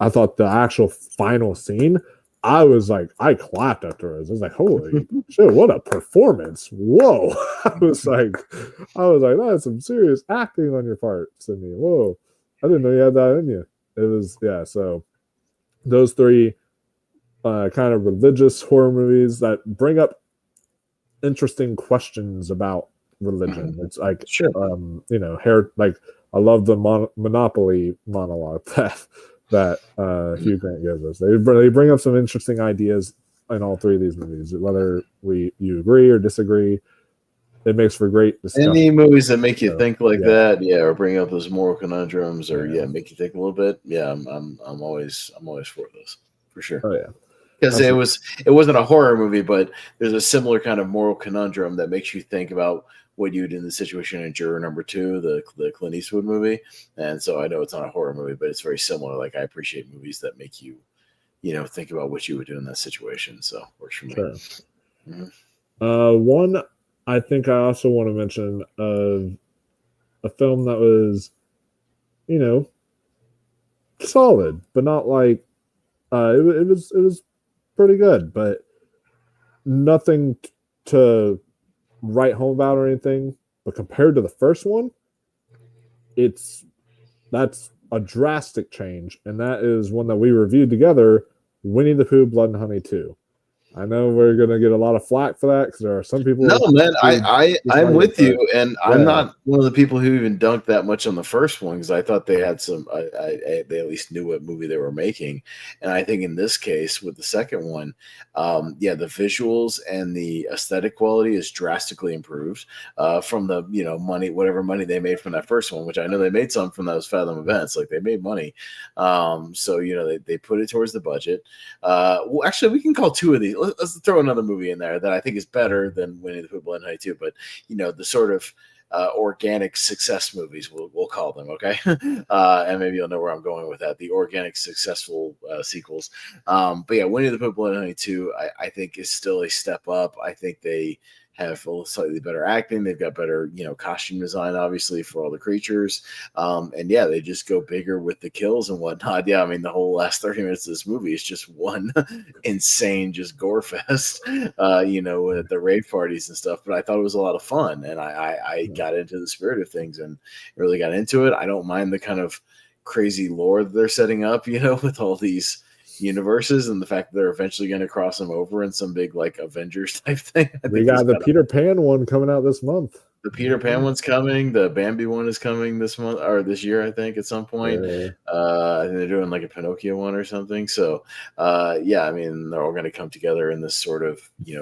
I thought the actual final scene, I was like, I clapped afterwards. I was like, holy shit, what a performance. Whoa. I was like, that's some serious acting on your part, Sydney. Whoa. I didn't know you had that in you. It was, yeah, so those three kind of religious horror movies that bring up interesting questions about religion. It's like, like I love the Monopoly monologue that Hugh Grant gives us. They bring up some interesting ideas in all three of these movies, whether you agree or disagree. It makes for great discussion. Any movies that make you think like that, or bring up those moral conundrums, or make you think a little bit. Yeah, I'm always for those, for sure. Oh yeah. Because it wasn't a horror movie, but there's a similar kind of moral conundrum that makes you think about what you did in the situation in Juror Number 2, the Clint Eastwood movie. And so I know it's not a horror movie, but it's very similar. Like, I appreciate movies that make you, think about what you would do in that situation. So works for me. Sure. One, I think I also want to mention a film that was, solid, but not like it was pretty good, but nothing to write home about or anything. But compared to the first one, that's a drastic change, and that is one that we reviewed together, Winnie the Pooh, Blood and Honey 2. I know we're gonna get a lot of flack for that, because there are some people. No, man, I'm with you, and I'm not one of the people who even dunked that much on the first one, because I thought they had some. They at least knew what movie they were making, and I think in this case with the second one, the visuals and the aesthetic quality is drastically improved from the whatever money they made from that first one, which I know they made some from those Fathom events, like they made money. So they put it towards the budget. Well, actually, we can call two of these. Let's throw another movie in there that I think is better than Winnie the Pooh, Blood and Honey 2, but the sort of organic success movies, we'll call them, okay? And maybe you'll know where I'm going with that. The organic successful sequels. But yeah, Winnie the Pooh, Blood and Honey 2, I think is still a step up. I think they have a slightly better acting. They've got better, costume design, obviously, for all the creatures. And yeah, they just go bigger with the kills and whatnot. Yeah, I mean, the whole last 30 minutes of this movie is just one insane, just gore fest, at the rave parties and stuff. But I thought it was a lot of fun, and I got into the spirit of things and really got into it. I don't mind the kind of crazy lore that they're setting up, with all these universes, and the fact that they're eventually going to cross them over in some big like Avengers type thing. We got the Peter Pan one coming out this month. The Peter Pan one's coming. The Bambi one is coming this month or this year, I think, at some point. Yeah. I think they're doing like a Pinocchio one or something. So, I mean, they're all going to come together in this sort of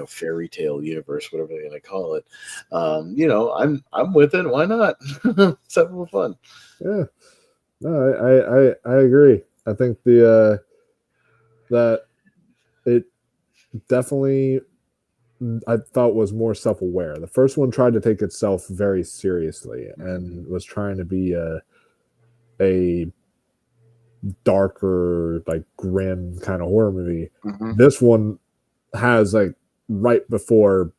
fairy tale universe, whatever they're going to call it. I'm with it. Why not? It's having fun. Yeah. No, I agree. I think that it definitely, I thought, was more self-aware. The first one tried to take itself very seriously and was trying to be a darker, like grim kind of horror movie. This one has, like, right before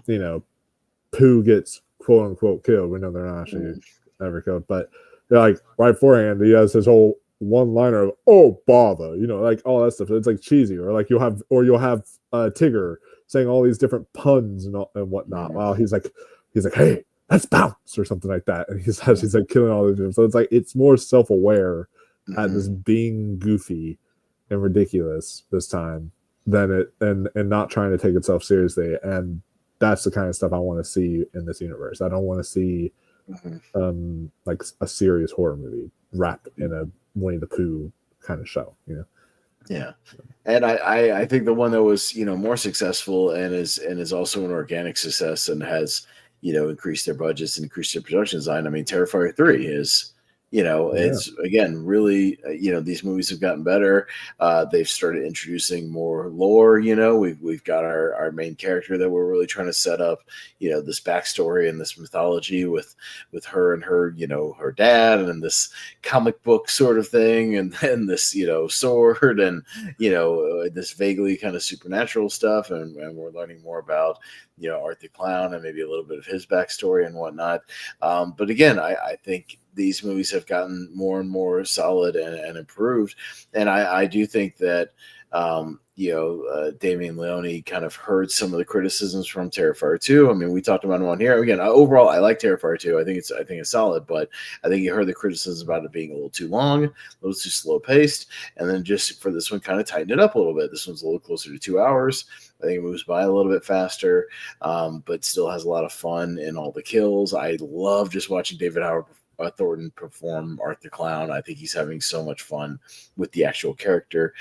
Pooh gets quote unquote killed. We know they're not actually ever killed, but they're like right beforehand, he has his whole one-liner of "oh bother," like all that stuff. It's like cheesy, or like you'll have Tigger saying all these different puns and whatnot. Wow, he's like he's like, hey, let's bounce or something like that. And he's like killing all the dudes. So it's like it's more self-aware at this being goofy and ridiculous this time than it and not trying to take itself seriously. And that's the kind of stuff I want to see in this universe. I don't want to see like a serious horror movie wrapped in a Winnie the Pooh kind of show, you know. Yeah, and I think the one that was more successful and is also an organic success and has increased their budgets and increased their production design. I mean, Terrifier 3 is it's again really these movies have gotten better. They've started introducing more lore. We've got our main character that we're really trying to set up. This backstory and this mythology with her and her her dad and this comic book sort of thing, and then this sword and this vaguely kind of supernatural stuff, and we're learning more about Art the Clown and maybe a little bit of his backstory and whatnot. But again, I think these movies have gotten more and more solid and improved. And I do think that, Damien Leone kind of heard some of the criticisms from Terrifier 2. I mean, we talked about him on here. Again, overall, I like Terrifier 2. I think it's solid, but I think you heard the criticisms about it being a little too long, a little too slow paced. And then just for this one, kind of tightened it up a little bit. This one's a little closer to 2 hours. I think it moves by a little bit faster, but still has a lot of fun in all the kills. I love just watching David Howard Thornton perform Art the Clown. I think he's having so much fun with the actual character.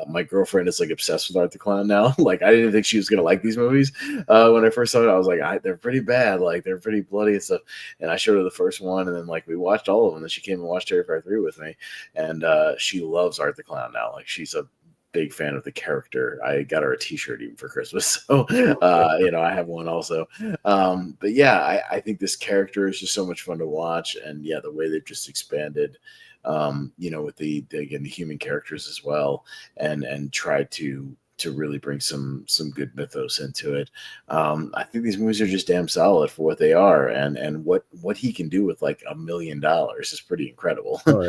My girlfriend is like obsessed with Art the Clown now. Like, I didn't think she was gonna like these movies when I first saw it. I was like, they're pretty bad, like they're pretty bloody and stuff. And I showed her the first one, and then like we watched all of them. And then she came and watched Terrifier 3 with me, and she loves Art the Clown now. Like, she's a big fan of the character. I got her a t-shirt even for Christmas. So, I have one also. But yeah, I think this character is just so much fun to watch. And yeah, the way they've just expanded, with the human characters as well, and tried to really bring some good mythos into it. I think these movies are just damn solid for what they are, and what he can do with like $1 million is pretty incredible. Oh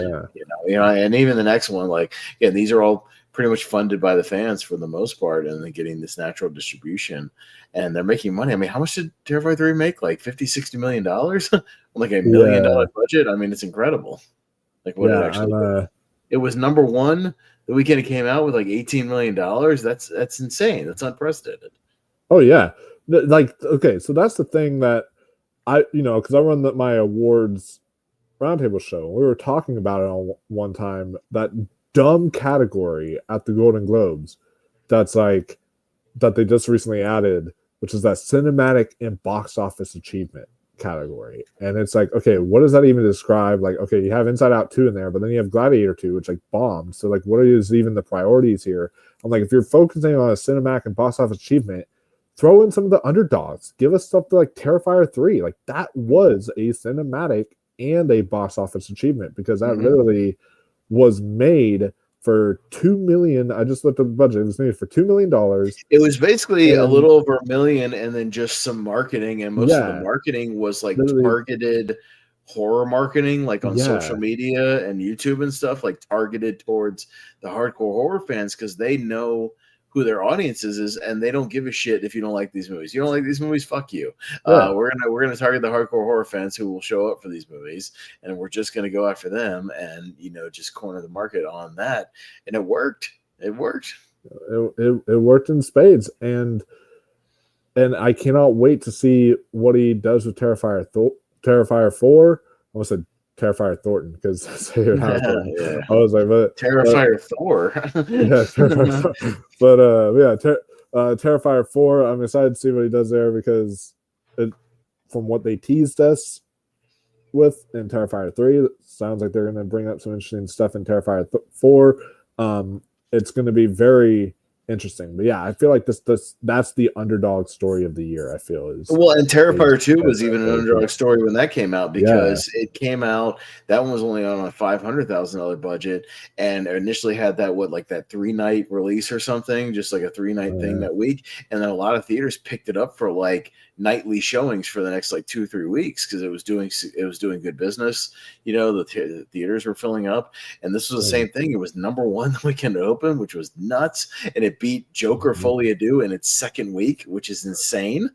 yeah. And even the next one, like, yeah, these are all pretty much funded by the fans for the most part, and then getting this natural distribution, and they're making money. I mean, how much did Terrifier 3 make? Like $50-60 million on like $1 million budget. I mean, it's incredible. Like what it actually it was number one the weekend it came out with like $18 million. That's insane. That's unprecedented. Oh yeah. Like, okay, so that's the thing that I because I run my awards roundtable show. We were talking about it on one time, that dumb category at the Golden Globes that's like that they just recently added, which is that cinematic and box office achievement category. And it's like, okay, what does that even describe? Like, okay, you have Inside Out 2 in there, but then you have Gladiator 2, which like bombed. So like, what is even the priorities here? I'm like, if you're focusing on a cinematic and box office achievement, throw in some of the underdogs. Give us something like Terrifier 3. Like, that was a cinematic and a box office achievement, because that literally was made for $2 million. I just looked at the budget. It was made for $2 million. It was basically a little over $1 million, and then just some marketing, and most of the marketing was like targeted horror marketing, like on social media and YouTube and stuff, like targeted towards the hardcore horror fans, because they know who their audience is, and they don't give a shit if you don't like these movies. You don't like these movies, fuck you. We're gonna target the hardcore horror fans who will show up for these movies, and we're just gonna go after them, and just corner the market on that. And it worked. It worked. It worked in spades, and I cannot wait to see what he does with Terrifier 4. I almost said Terrifier Thornton, because I was like, but Terrifier Thor. Terrifier Thor. But Terrifier 4, I'm excited to see what he does there, because from what they teased us with in Terrifier 3, it sounds like they're going to bring up some interesting stuff in Terrifier 4. It's going to be very interesting. But yeah, I feel like that's the underdog story of the year. I feel is well, and Terrifier 2 was even an underdog story when that came out, because it came out, that one was only on a $500,000 budget, and initially had that that 3-night release or something, just like a 3-night thing that week, and then a lot of theaters picked it up for like nightly showings for the next like 2-3 weeks, because it was doing good business. The theaters were filling up, and this was the same thing. It was number one the weekend it opened, which was nuts, and it It beat Joker Folie à Deux in its second week, which is insane.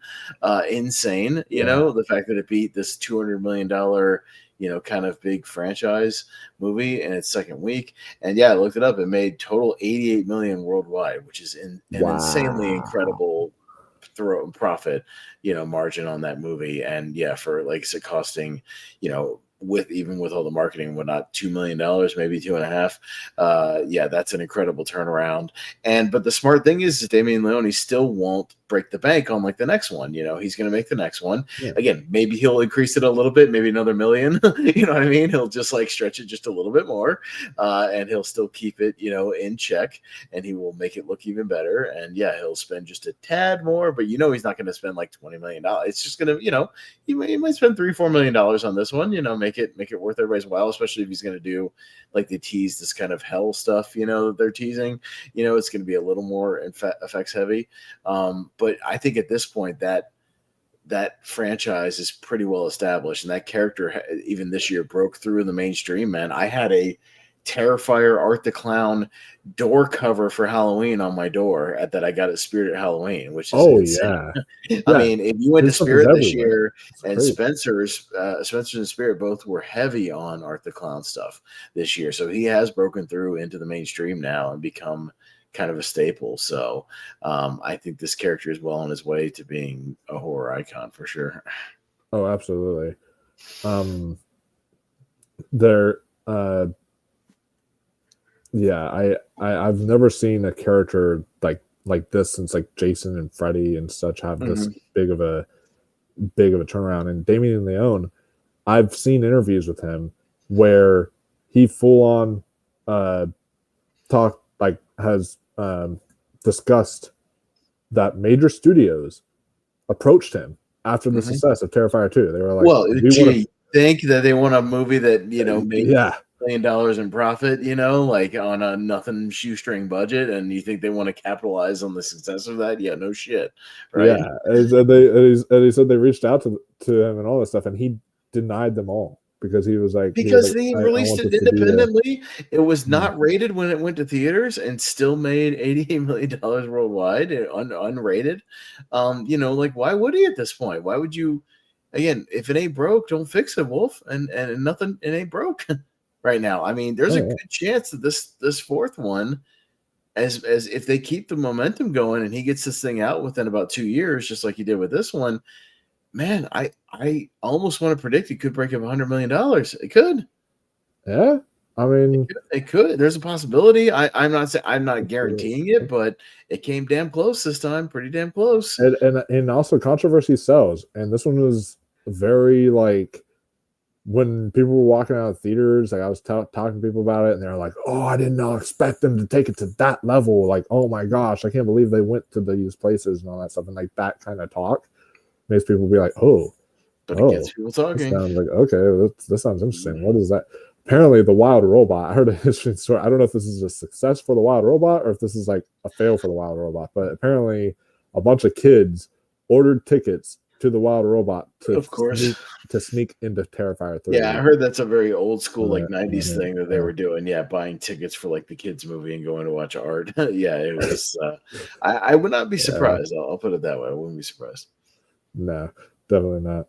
Insane. You know, the fact that it beat this $200 million, kind of big franchise movie in its second week. And yeah, I looked it up. It made total 88 million worldwide, which is an insanely incredible profit, margin on that movie. And yeah, for like I said, costing, with all the marketing and whatnot, $2 million, maybe 2.5. Yeah, that's an incredible turnaround. But the smart thing is Damien Leone still won't break the bank on like the next one. He's going to make the next one. Again, maybe he'll increase it a little bit, maybe another million. You know what I mean? He'll just like stretch it just a little bit more, and he'll still keep it, in check, and he will make it look even better. And yeah, he'll spend just a tad more, but he's not going to spend like $20 million. It's just going to, he might spend $3-4 million on this one. Make it worth everybody's while, especially if he's going to do like they tease this kind of hell stuff. That they're teasing. It's going to be a little more effects heavy. But I think at this point that franchise is pretty well established, and that character even this year broke through in the mainstream. Man, I had a Terrifier Art the Clown door cover for Halloween on my door that I got at Spirit Halloween, which is insane. I mean, if you went to Spirit this year, and Spencer's and Spirit both were heavy on Art the Clown stuff this year, so he has broken through into the mainstream now and become kind of a staple. So I think this character is well on his way to being a horror icon for sure. Oh, absolutely. I've never seen a character like this since like Jason and Freddy and such have this big of a turnaround. And Damien Leone, I've seen interviews with him where he full on has discussed that major studios approached him after the success of Terrifier 2. They were like, well, think that they want a movie that made $1 million in profit, like on a nothing shoestring budget, and you think they want to capitalize on the success of that? Yeah, no shit, right? Yeah, and he said they reached out to him and all this stuff, and he denied them all because he was like, they released it independently. It was not rated when it went to theaters, and still made $88 million worldwide, unrated. Like, why would he at this point? Why would you? Again, if it ain't broke, don't fix it, Wolf. And nothing, it ain't broke right now. I mean, there's a good chance that this fourth one, as if they keep the momentum going and he gets this thing out within about 2 years, just like he did with this one, man, I almost want to predict it could break up $100 million. It could. Yeah. I mean, it could. There's a possibility. I'm not guaranteeing it, but it came damn close this time. Pretty damn close. And also controversy sells. And this one was very like, when people were walking out of theaters, like I was talking to people about it, and they're like, "Oh, I did not expect them to take it to that level. Like, oh my gosh, I can't believe they went to these places and all that stuff." And like that kind of talk makes people be like, "Oh, but it gets people talking." Sounds like okay, that sounds interesting. What is that? Apparently, the Wild Robot. I heard a history story. I don't know if this is a success for the Wild Robot or if this is like a fail for the Wild Robot. But apparently, a bunch of kids ordered tickets to the Wild Robot to sneak into Terrifier 3. Yeah, I heard that's a very old school like 90s thing that they were doing. Yeah, buying tickets for like the kids movie and going to watch art. Yeah, it was I would not be surprised. I'll put it that way. I wouldn't be surprised. No, definitely not.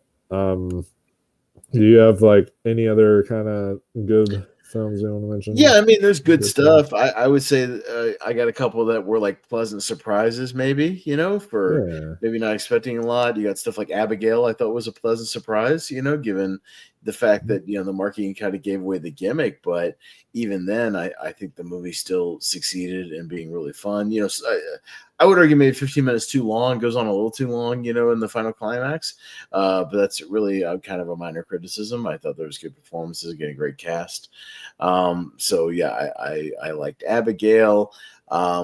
Do you have like any other kind of good films you want to mention? Yeah, I mean, there's good stuff. I would say I got a couple that were like pleasant surprises, maybe, for maybe not expecting a lot. You got stuff like Abigail, I thought was a pleasant surprise, given the fact that, the marketing kind of gave away the gimmick. But even then, I think the movie still succeeded in being really fun. I would argue maybe 15 minutes too long, goes on a little too long, in the final climax. But that's really kind of a minor criticism. I thought there was good performances, getting a great cast. So yeah, I liked Abigail.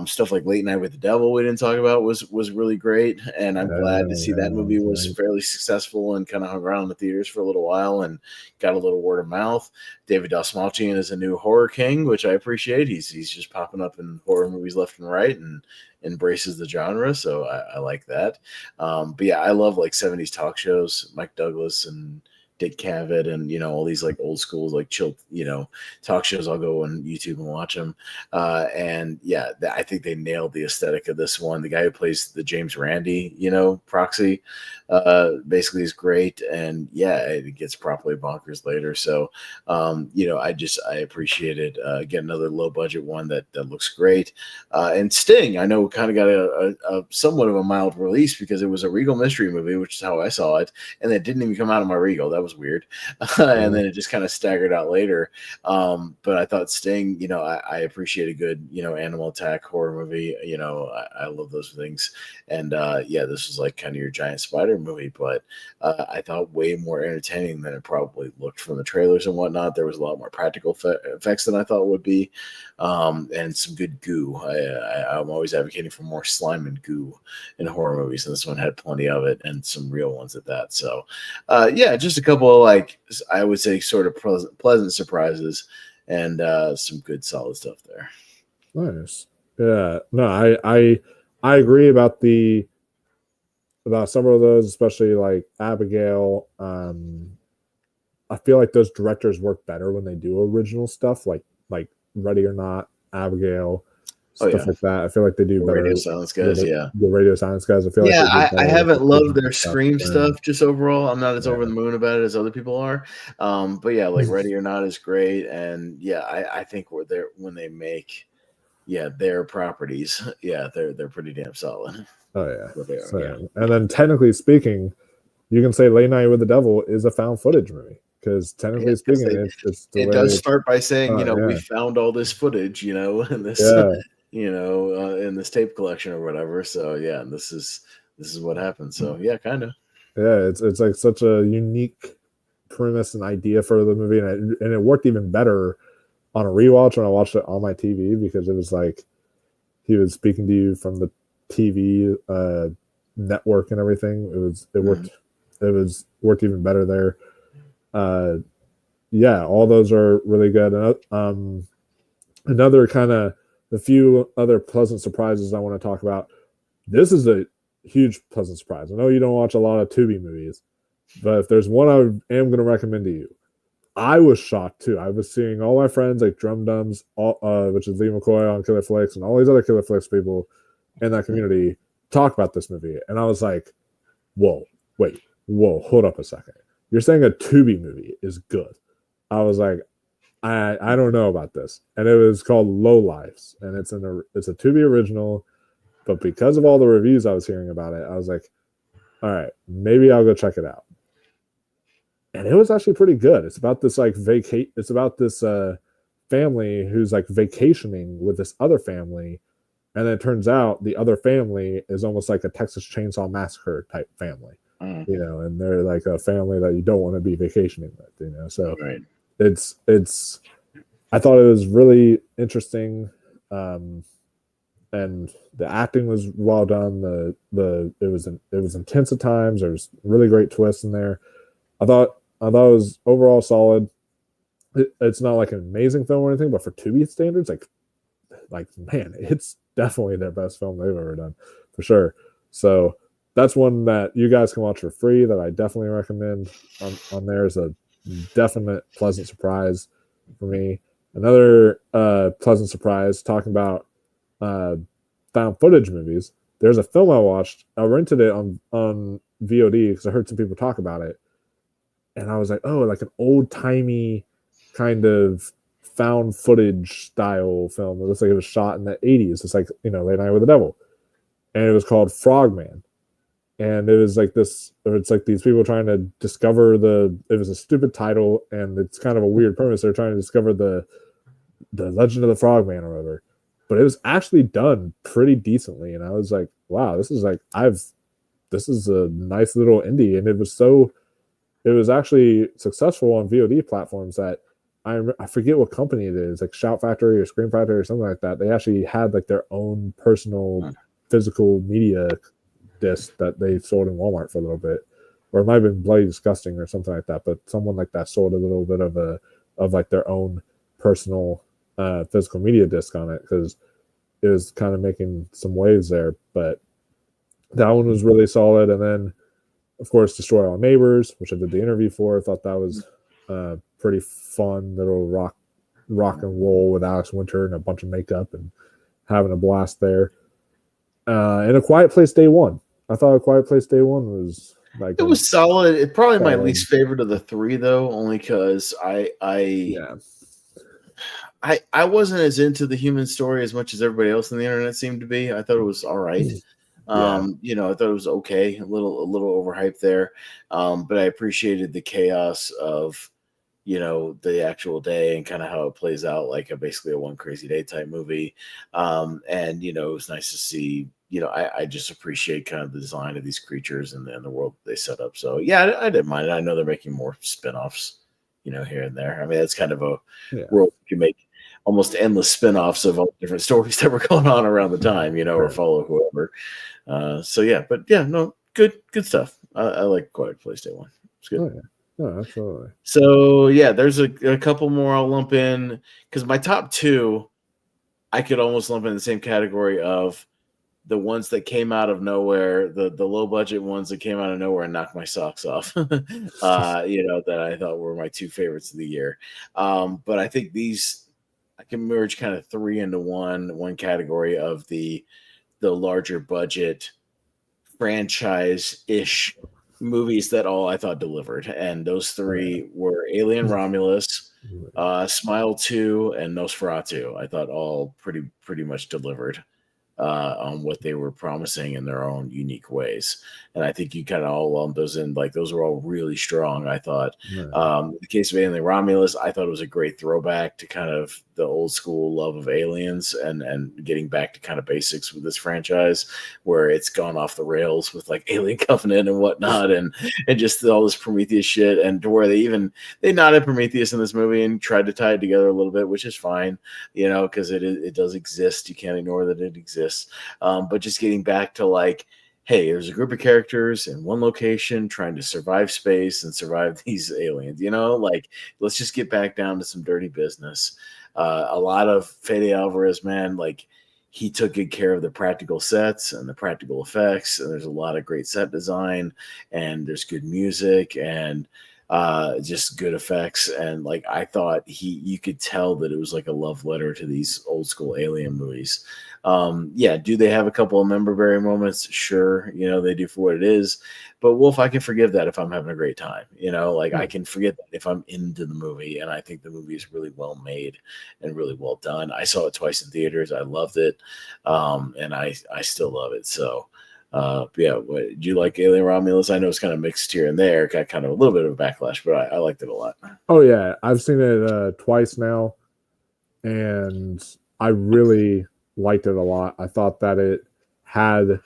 Stuff like Late Night with the Devil we didn't talk about was really great, and I'm glad to see that movie was fairly successful and kind of hung around in the theaters for a little while and got a little word of mouth. David Dastmalchian is a new horror king, which I appreciate. He's just popping up in horror movies left and right and embraces the genre, so I like that. But yeah, I love like 70s talk shows, Mike Douglas and Dick Cavett and all these like old schools like chill talk shows. I'll go on YouTube and watch them. And yeah, I think they nailed the aesthetic of this one. The guy who plays the James Randi, proxy, basically is great. And yeah, it gets properly bonkers later. So, I appreciate it. Get another low budget one that looks great. And Sting, I know, kind of got a somewhat of a mild release because it was a Regal mystery movie, which is how I saw it. And it didn't even come out of my Regal. That was weird. And then it just kind of staggered out later. But I thought Sting, I appreciate a good, animal attack horror movie. I love those things. And this was like kind of your giant spider movie, but I thought way more entertaining than it probably looked from the trailers and whatnot. There was a lot more practical effects than I thought would be, and some good goo. I'm always advocating for more slime and goo in horror movies, and this one had plenty of it, and some real ones at that. So, just a couple of, like, I would say, sort of pleasant surprises, and some good solid stuff there. Nice. Yeah. No, I agree about some of those, especially like Abigail. I feel like those directors work better when they do original stuff, like Ready or Not, Abigail, stuff like that. I feel like they do better. Radio Silence guys, the Radio Silence guys. I feel like I haven't loved their stuff. Scream stuff just overall. I'm not as over the moon about it as other people are. But yeah, like Ready or Not is great, and yeah, I think when they make their properties, they're pretty damn solid. Oh yeah. And then technically speaking, you can say Late Night with the Devil is a found footage movie. Because technically speaking, it does start by saying, we found all this footage, in this, in this tape collection or whatever. So yeah, this is what happened. So yeah, kind of. Yeah, it's like such a unique premise and idea for the movie, and it worked even better on a rewatch when I watched it on my TV, because it was like he was speaking to you from the TV network and everything. It worked even better there. All those are really good. Another kind of the few other pleasant surprises I want to talk about. This is a huge pleasant surprise. I know you don't watch a lot of Tubi movies, but if there's one I am going to recommend to you, I was shocked too. I was seeing all my friends like Drum Dums, which is Lee McCoy on Killer Flicks, and all these other Killer Flicks people in that community talk about this movie, and I was like, whoa, hold up a second. You're saying a Tubi movie is good. I was like, I don't know about this. And it was called Low Lives. And it's a Tubi original. But because of all the reviews I was hearing about it, I was like, all right, maybe I'll go check it out. And it was actually pretty good. It's about this family who's like vacationing with this other family. And then it turns out the other family is almost like a Texas Chainsaw Massacre type family. And they're like a family that you don't want to be vacationing with, so right. It's I thought it was really interesting, and the acting was well done. It was intense at times. There was really great twists in there. I thought it was overall solid. It's not like an amazing film or anything, but for Tubi standards, like man, it's definitely their best film they've ever done, for sure. So that's one that you guys can watch for free that I definitely recommend on there. Is a definite pleasant surprise for me. Another pleasant surprise, talking about found footage movies. There's a film I watched. I rented it on VOD because I heard some people talk about it. And I was like, oh, like an old-timey kind of found footage style film. It looks like it was shot in the 80s. It's like, Late Night with the Devil. And it was called Frogman. And it was like this, it's like these people trying to discover it was a stupid title, and it's kind of a weird premise. They're trying to discover the Legend of the Frogman or whatever. But it was actually done pretty decently. And I was like, wow, this is a nice little indie. And it was actually successful on VOD platforms that I forget what company it is, like Shout Factory or Scream Factory or something like that. They actually had like their own personal physical media disc that they sold in Walmart for a little bit, or it might have been Bloody Disgusting or something like that. But someone like that sold a little bit of like their own personal physical media disc on it, because it was kind of making some waves there. But that one was really solid. And then of course, Destroy All Neighbors, which I did the interview for. I thought that was pretty fun little rock and roll with Alex Winter and a bunch of makeup and having a blast there. And A Quiet Place Day One. I thought A Quiet Place Day One was like it was solid. It's probably my solid. least favorite of the three, though, only because I wasn't as into the human story as much as everybody else on the internet seemed to be. I thought it was all right. You know, I thought it was okay, a little overhyped there. But I appreciated the chaos of, you know, the actual day and kind of how it plays out, like basically a One Crazy Day type movie. And, you know, it was nice to see, you know, I just appreciate kind of the design of these creatures and the world they set up. So yeah, I didn't mind it. I know they're making more spinoffs, you know, here and there. I mean, that's kind of a world you can make almost endless spinoffs of all different stories that were going on around the time, you know, or follow whoever. So yeah, but yeah, no, good stuff. I like Quiet Place Day One. It's good. Oh, yeah. No, absolutely. So yeah, there's a couple more I'll lump in because my top two, I could almost lump in the same category of the ones that came out of nowhere, the low budget ones that came out of nowhere and knocked my socks off. You know, that I thought were my two favorites of the year. But I think these I can merge kind of three into one category of the larger budget franchise-ish movies that all I thought delivered. And those three were Alien Romulus, Smile 2, and Nosferatu. I thought all pretty much delivered on what they were promising in their own unique ways. And I think you kind of all lump those in, like those were all really strong, I thought. The case of Alien Romulus, I thought it was a great throwback to kind of the old school love of aliens and getting back to kind of basics with this franchise where it's gone off the rails with like Alien Covenant and whatnot and just all this Prometheus shit, and to where they nodded Prometheus in this movie and tried to tie it together a little bit, which is fine, you know, because it does exist. You can't ignore that it exists. But just getting back to like, hey, there's a group of characters in one location trying to survive space and survive these aliens, you know, like let's just get back down to some dirty business. A lot of Fede Alvarez, man, like he took good care of the practical sets and the practical effects, and there's a lot of great set design, and there's good music and just good effects. And like I thought you could tell that it was like a love letter to these old school alien movies. Yeah, do they have a couple of member berry moments? Sure, you know, they do for what it is. But Wolf, I can forgive that if I'm having a great time. You know, like I can forget that if I'm into the movie, and I think the movie is really well made and really well done. I saw it twice in theaters. I loved it. And I still love it. So yeah, do you like Alien Romulus? I know it's kind of mixed here and there, got kind of a little bit of a backlash, but I liked it a lot. Oh yeah, I've seen it twice now, and I really liked it a lot. I thought that it had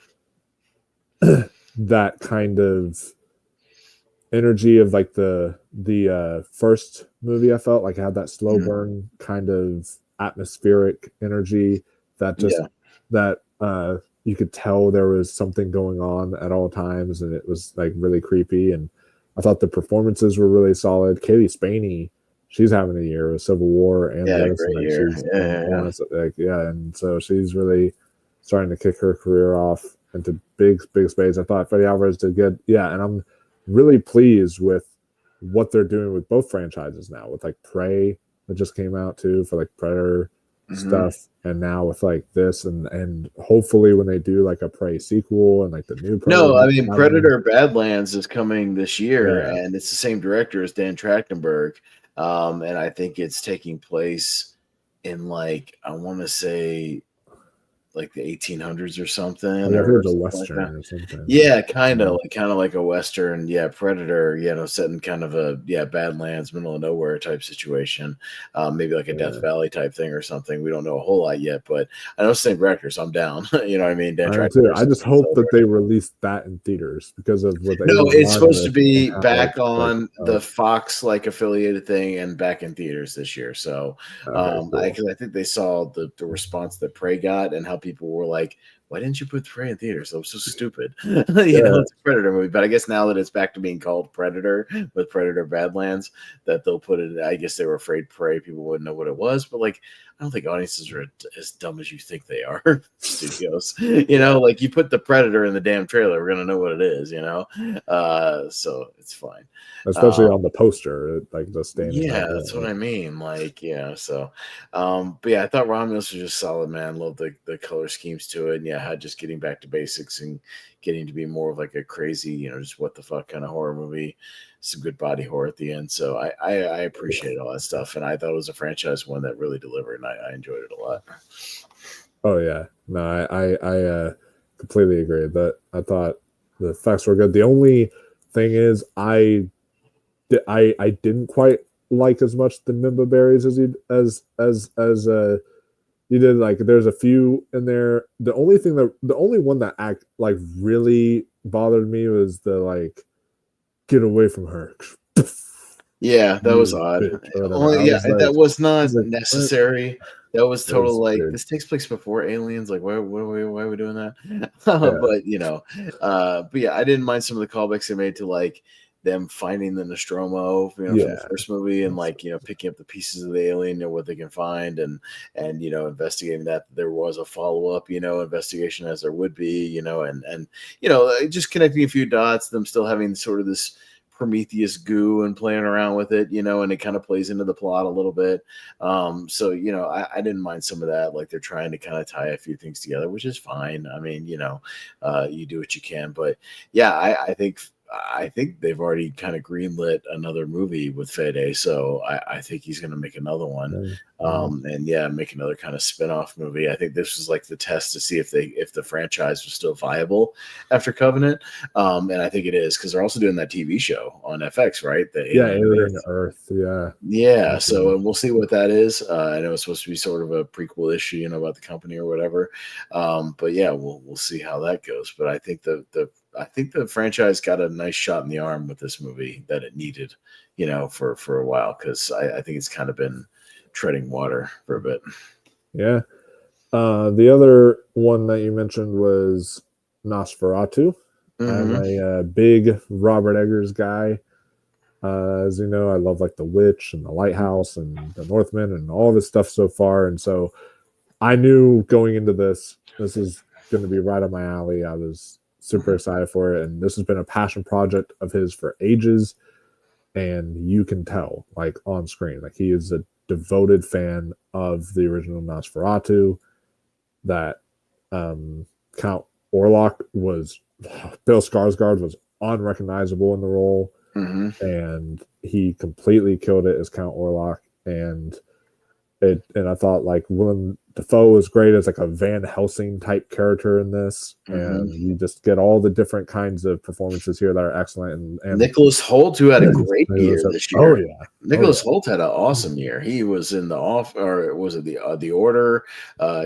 that kind of energy of like the first movie. I felt like it had that slow burn kind of atmospheric energy that just that you could tell there was something going on at all times, and it was like really creepy. And I thought the performances were really solid. Kaylee Spaney, she's having a year with Civil War and and so she's really starting to kick her career off into big spades. I thought Fede Alvarez did good. Yeah, and I'm really pleased with what they're doing with both franchises now, with like Prey that just came out too for like Predator stuff, and now with like this and hopefully when they do like a Prey sequel and like the new Predator Badlands is coming this year, and it's the same director as Dan Trachtenberg, and I think it's taking place in like I want to say like the 1800s or something. I heard a western or something. Yeah, kind of like a western. Yeah, Predator. You know, set in kind of a Badlands, middle of nowhere type situation. Maybe like a Death Valley type thing or something. We don't know a whole lot yet, but I know it's the same director, so I'm down. You know what I mean? I just hope that they release that in theaters because of what they. No, it's supposed to be back on the Fox like affiliated thing and back in theaters this year. So, cool. I think they saw the response that Prey got and how people were like, why didn't you put Prey in theaters? That was so stupid. You know, it's a Predator movie. But I guess now that it's back to being called Predator with Predator Badlands, that they'll put it. I guess they were afraid Prey people wouldn't know what it was. But like, I don't think audiences are as dumb as you think they are. Studios, like you put the Predator in the damn trailer, we're gonna know what it is, so it's fine. Especially on the poster, like just standing. Yeah, that's what I mean. Like, so, but yeah, I thought Romulus was just solid, man. Love the color schemes to it. And yeah, just getting back to basics and getting to be more of like a crazy, just what the fuck kind of horror movie. Some good body horror at the end. So I appreciated all that stuff. And I thought it was a franchise one that really delivered, and I enjoyed it a lot. Oh yeah. No, I completely agree. That I thought the effects were good. The only thing is I didn't quite like as much the Mimba berries as you did. Like there's a few in there. The only one that like really bothered me was the like get away from her. Yeah, that was odd. That was not necessary. That was total like weird. This takes place before Aliens. Like, why are we doing that? But yeah, I didn't mind some of the callbacks they made to like them finding the Nostromo, from the first movie, and like picking up the pieces of the alien, what they can find, and investigating that there was a follow up, investigation as there would be, and just connecting a few dots. Them still having sort of this Prometheus goo and playing around with it, and it kind of plays into the plot a little bit. So I didn't mind some of that. Like they're trying to kind of tie a few things together, which is fine. I mean, you do what you can, but yeah, I think they've already kind of greenlit another movie with Fede, so I think he's going to make another one, and make another kind of spin-off movie. I think this was like the test to see if the franchise was still viable after Covenant, and I think it is because they're also doing that TV show on FX, right? Alien Earth, yeah. So and we'll see what that is. I know it's supposed to be sort of a prequel issue, about the company or whatever, but yeah, we'll see how that goes. But I think I think the franchise got a nice shot in the arm with this movie that it needed, for a while, because I think it's kind of been treading water for a bit. Yeah. The other one that you mentioned was Nosferatu. I'm a big Robert Eggers guy. As you know, I love like The Witch and The Lighthouse and The Northman and all this stuff so far. And so I knew going into this is going to be right up my alley. I was super excited for it, and this has been a passion project of his for ages, and you can tell like on screen, like he is a devoted fan of the original Nosferatu. That Count Orlok was Bill Skarsgård was unrecognizable in the role, and he completely killed it as Count Orlok, and I thought like Willem Dafoe was great as like a Van Helsing type character in this, and you just get all the different kinds of performances here that are excellent. And Nicholas Hoult, who had a great year this year. Oh yeah, Nicholas Hoult had an awesome year. He was in the The Order.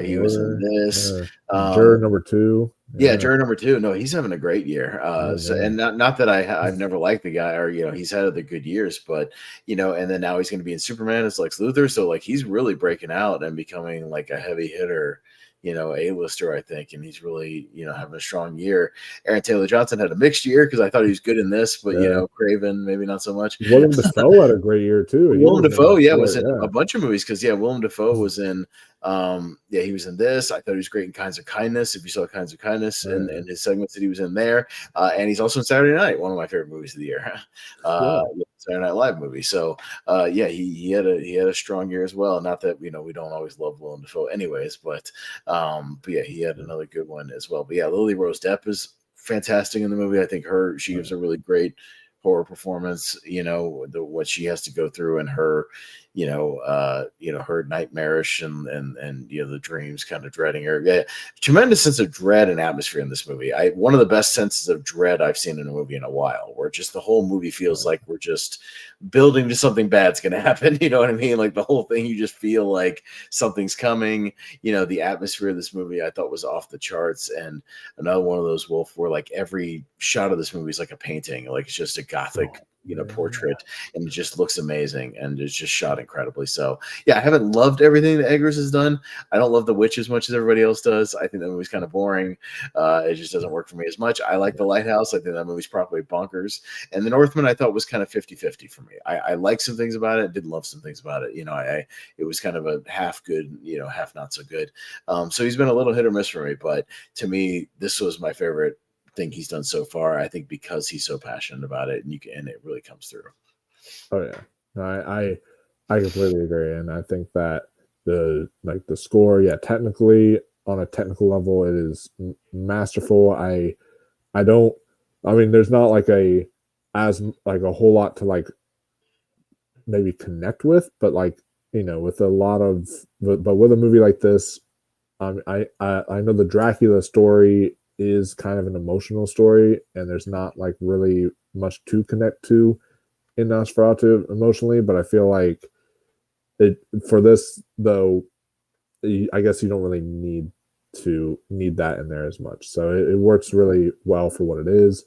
He was in this. Juror number 2. Yeah, Juror number 2. No, he's having a great year. And not that I've never liked the guy, or he's had other good years, but and then now he's going to be in Superman as Lex Luthor, so like he's really breaking out and becoming like a heavy hitter, A-lister, I think, and he's really having a strong year. Aaron Taylor Johnson had a mixed year because I thought he was good in this, but Craven maybe not so much. Willem Dafoe had a great year too. Willem Dafoe, was in a bunch of movies because Willem Dafoe was in. He was in this. I thought he was great in Kinds of Kindness. If you saw Kinds of Kindness and his segments that he was in there, and he's also in Saturday Night, one of my favorite movies of the year, Saturday Night Live movie. So he had a strong year as well. Not that we don't always love Willem Dafoe, anyways, but yeah, he had another good one as well. But yeah, Lily Rose Depp is fantastic in the movie. I think she gives a really great horror performance. What she has to go through and her. Her nightmarish and the dreams kind of dreading her. Yeah, tremendous sense of dread and atmosphere in this movie. One of the best senses of dread I've seen in a movie in a while, where just the whole movie feels like we're just building to something bad's going to happen. You know what I mean? Like the whole thing, you just feel like something's coming. The atmosphere of this movie I thought was off the charts. And another one of those, Wolf, where like every shot of this movie is like a painting. Like it's just a gothic portrait, and it just looks amazing, and it's just shot incredibly. So yeah, I haven't loved everything that Eggers has done. I don't love The Witch as much as everybody else does. I think that movie's kind of boring. It just doesn't work for me as much. I like The Lighthouse. I think that movie's probably bonkers. And The Northman I thought was kind of 50-50 for me. I like some things about it, didn't love some things about it. It was kind of a half good, half not so good. So he's been a little hit or miss for me, but to me, this was my favorite thing he's done so far. I think because he's so passionate about it, and it really comes through. Oh yeah, no, I completely agree, and I think that the score, technically on a technical level, it is masterful. I mean, there's not like a whole lot to maybe connect with, but with a lot of, but with a movie like this, I know the Dracula story is kind of an emotional story, and there's not really much to connect to in Nosferatu emotionally, but I feel like for this though, I guess you don't really need that in there as much. So it works really well for what it is,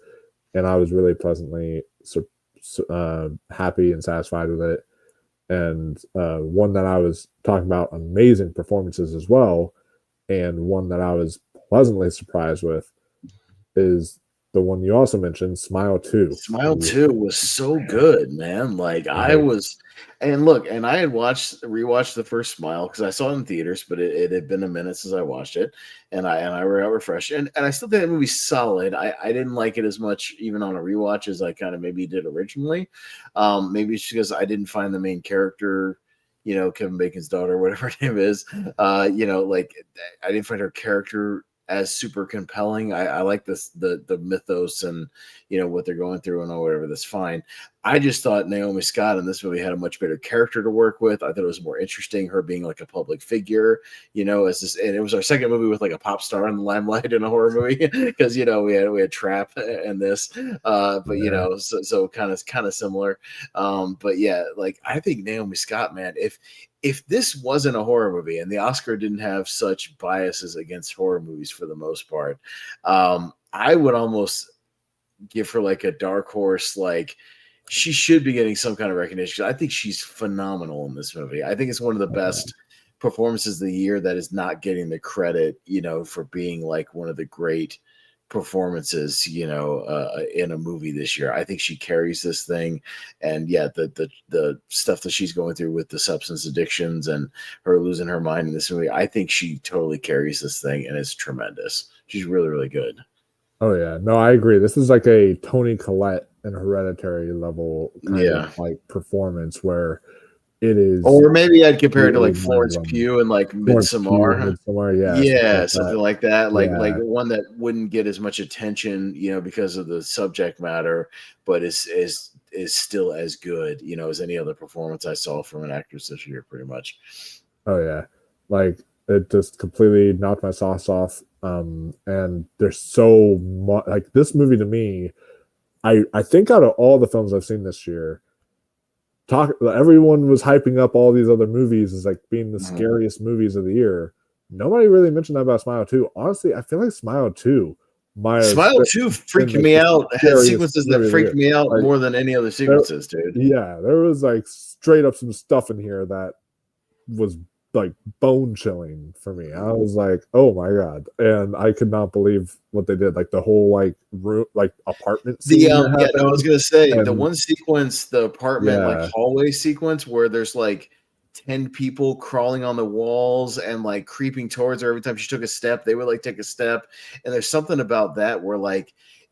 and I was really pleasantly happy and satisfied with it. And one that I was talking about amazing performances as well, and one that I was pleasantly surprised with is the one you also mentioned, Smile 2. Smile 2 was so good, man. I was, and look, and I had rewatched the first Smile because I saw it in theaters, but it had been a minute since I watched it, and I got refreshed, and I still think that movie's solid. I didn't like it as much even on a rewatch as I kind of maybe did originally. Maybe it's because I didn't find the main character, Kevin Bacon's daughter, whatever her name is, I didn't find her character as super compelling. I like the mythos and what they're going through and all whatever. That's fine. I just thought Naomi Scott in this movie had a much better character to work with. I thought it was more interesting, her being like a public figure, as this, and it was our second movie with a pop star in the limelight in a horror movie because we had Trap and this, but so kind of similar. But yeah, I think Naomi Scott, man, if this wasn't a horror movie and the Oscar didn't have such biases against horror movies for the most part, I would almost give her a dark horse. She should be getting some kind of recognition. I think she's phenomenal in this movie. I think it's one of the best performances of the year that is not getting the credit, for being one of the great performances, in a movie this year. I think she carries this thing, and the stuff that she's going through with the substance addictions and her losing her mind in this movie, I think she totally carries this thing, and it's tremendous. She's really, really good. Oh yeah, no, I agree. This is like a Toni Collette and Hereditary level kind of performance where it is. Or maybe I'd compare it to Florence Pugh and Midsommar. Yeah, something like that. Like one that wouldn't get as much attention, because of the subject matter, but is still as good, as any other performance I saw from an actress this year, pretty much. Oh yeah, it just completely knocked my socks off. And there's so much this movie to me. I think out of all the films I've seen this year, everyone was hyping up all these other movies as being the scariest movies of the year. Nobody really mentioned that about Smile 2. Honestly, I feel like Smile 2 freaked me out. It had sequences that freaked me out more than any other sequences, dude. Yeah, there was straight up some stuff in here that was bone chilling for me. I was oh my god, and I could not believe what they did. The whole room, apartment scene. I was gonna say the one sequence, the apartment hallway sequence where there's 10 people crawling on the walls and creeping towards her every time she took a step. They would take a step, and there's something about that where